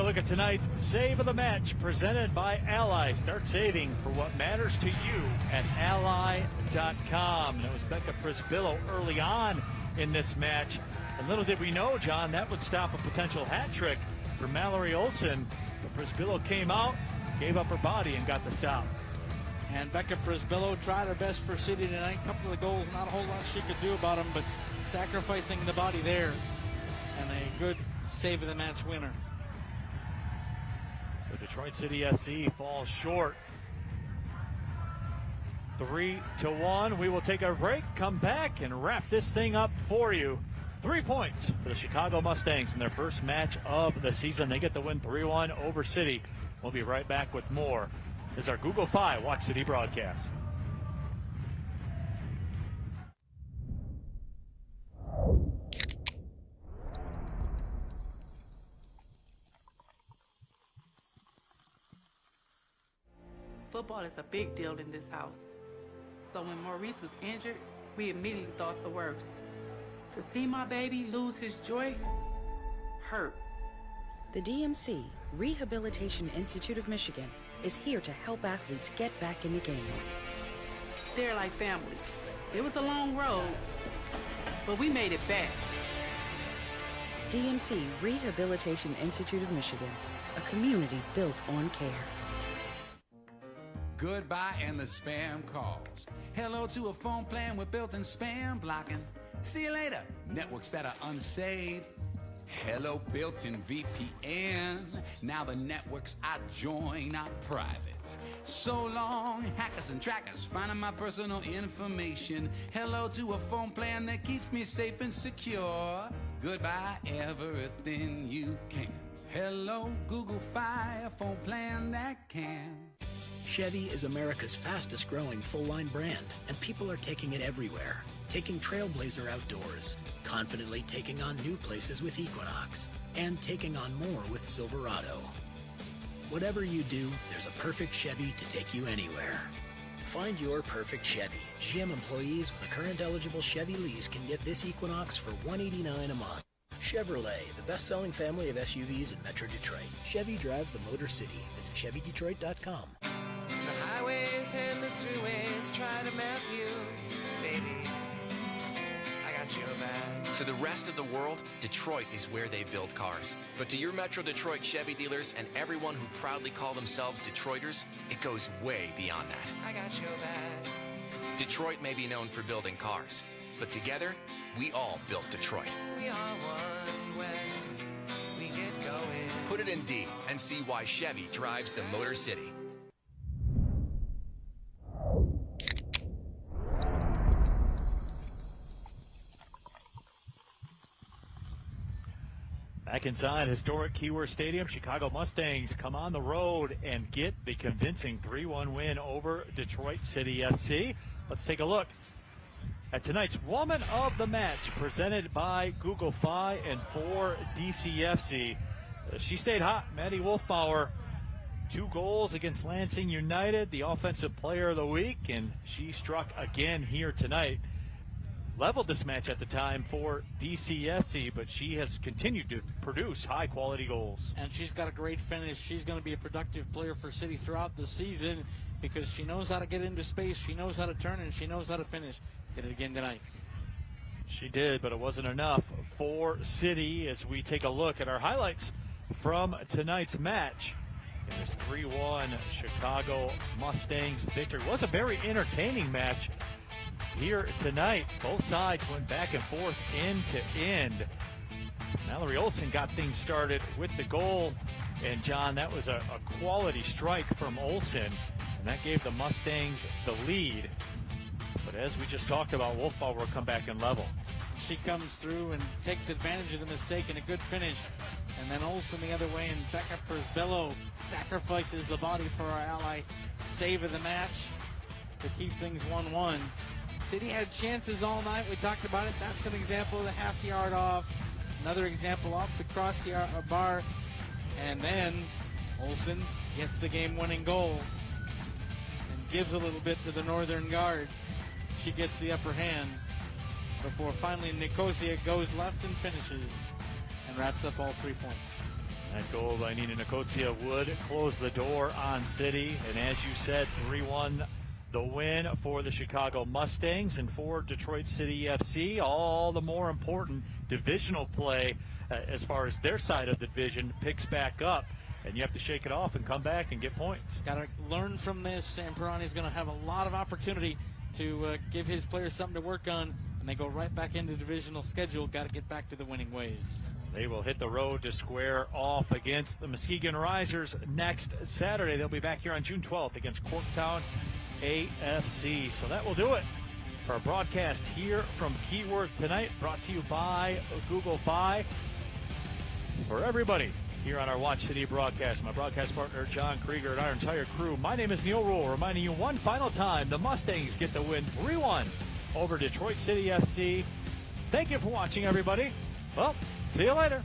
look at tonight's Save of the Match, presented by Ally. Start saving for what matters to you at Ally.com. And it was Becca Prisbillo early on in this match. And little did we know, John, that would stop a potential hat trick for Mallory Olsen. But Prisbillo came out, gave up her body, and got the stop. And Becca Prisbillo tried her best for City tonight. A couple of the goals, not a whole lot she could do about them, but sacrificing the body there. And a good save of the match winner. So Detroit City FC falls short. 3-1. We will take a break, come back, and wrap this thing up for you. 3 points for the Chicago Mustangs in their first match of the season. They get the win 3-1 over City. We'll be right back with more. This is our Google Fi Watch City broadcast. Football is a big deal in this house. So when Maurice was injured, we immediately thought the worst. To see my baby lose his joy hurt. The DMC, Rehabilitation Institute of Michigan, is here to help athletes get back in the game. They're like family. It was a long road, but we made it back. DMC, Rehabilitation Institute of Michigan, a community built on care. Goodbye and the spam calls. Hello to a phone plan with built-in spam blocking. See you later, networks that are unsafe. Hello, built-in VPN. Now the networks I join are private. So long, hackers and trackers finding my personal information. Hello to a phone plan that keeps me safe and secure. Goodbye, everything you can't. Hello, Google Fi, a phone plan that can. Chevy is America's fastest growing full-line brand, and people are taking it everywhere. Taking Trailblazer outdoors, confidently taking on new places with Equinox, and taking on more with Silverado. Whatever you do, there's a perfect Chevy to take you anywhere. Find your perfect Chevy. GM employees with a current eligible Chevy lease can get this Equinox for $189 a month. Chevrolet, the best-selling family of SUVs in Metro Detroit. Chevy drives the Motor City. Visit ChevyDetroit.com. The highways and the thruways try to map you, baby. I got your back. To the rest of the world, Detroit is where they build cars. But to your Metro Detroit Chevy dealers and everyone who proudly call themselves Detroiters, it goes way beyond that. I got your back. Detroit may be known for building cars, but together, we all built Detroit. We are one when we get going. Put it in D and see why Chevy drives the Motor City. Back inside historic Keyworth Stadium, Chicago Mustangs come on the road and get the convincing 3-1 win over Detroit City FC. Let's take a look at tonight's Woman of the Match, presented by Google Fi and for DCFC. She stayed hot. Maddie Wolfbauer, 2 goals against Lansing United, the Offensive Player of the Week, and she struck again here tonight. Leveled this match at the time for DCFC, but she has continued to produce high-quality goals. And she's got a great finish. She's going to be a productive player for City throughout the season because she knows how to get into space, she knows how to turn, and she knows how to finish. Did it again tonight. She did, but it wasn't enough for City as we take a look at our highlights from tonight's match. In this 3-1 Chicago Mustangs victory. It was a very entertaining match here tonight. Both sides went back and forth end to end. Mallory Olson got things started with the goal, and John, that was a quality strike from Olson, and that gave the Mustangs the lead. But as we just talked about, Wolfbauer will come back and level. She comes through and takes advantage of the mistake and a good finish. And then Olsen the other way, and Becca Persbello sacrifices the body for our ally. Save of the match to keep things 1-1. City had chances all night. We talked about it. That's an example of the half yard off. Another example off the cross bar. And then Olsen gets the game-winning goal and gives a little bit to the Northern Guard. She gets the upper hand before finally Nicosia goes left and finishes and wraps up all 3 points. That goal by Nina Nicosia would close the door on City. And as you said, 3-1 the win for the Chicago Mustangs, and for Detroit City FC, all the more important divisional play as far as their side of the division picks back up. And you have to shake it off and come back and get points. Got to learn from this. Sam Perrone is going to have a lot of opportunity to give his players something to work on, and they go right back into divisional schedule. Got to get back to the winning ways. They will hit the road to square off against the Muskegon Risers next Saturday. They'll be back here on June 12th against Corktown AFC. So that will do it for our broadcast here from Keyworth tonight, brought to you by Google Fi. For everybody here on our Watch City broadcast, my broadcast partner John Krieger and our entire crew, my name is Neil Rule, reminding you one final time, the Mustangs get the win 3-1 over Detroit City FC. Thank you for watching, everybody. Well, see you later.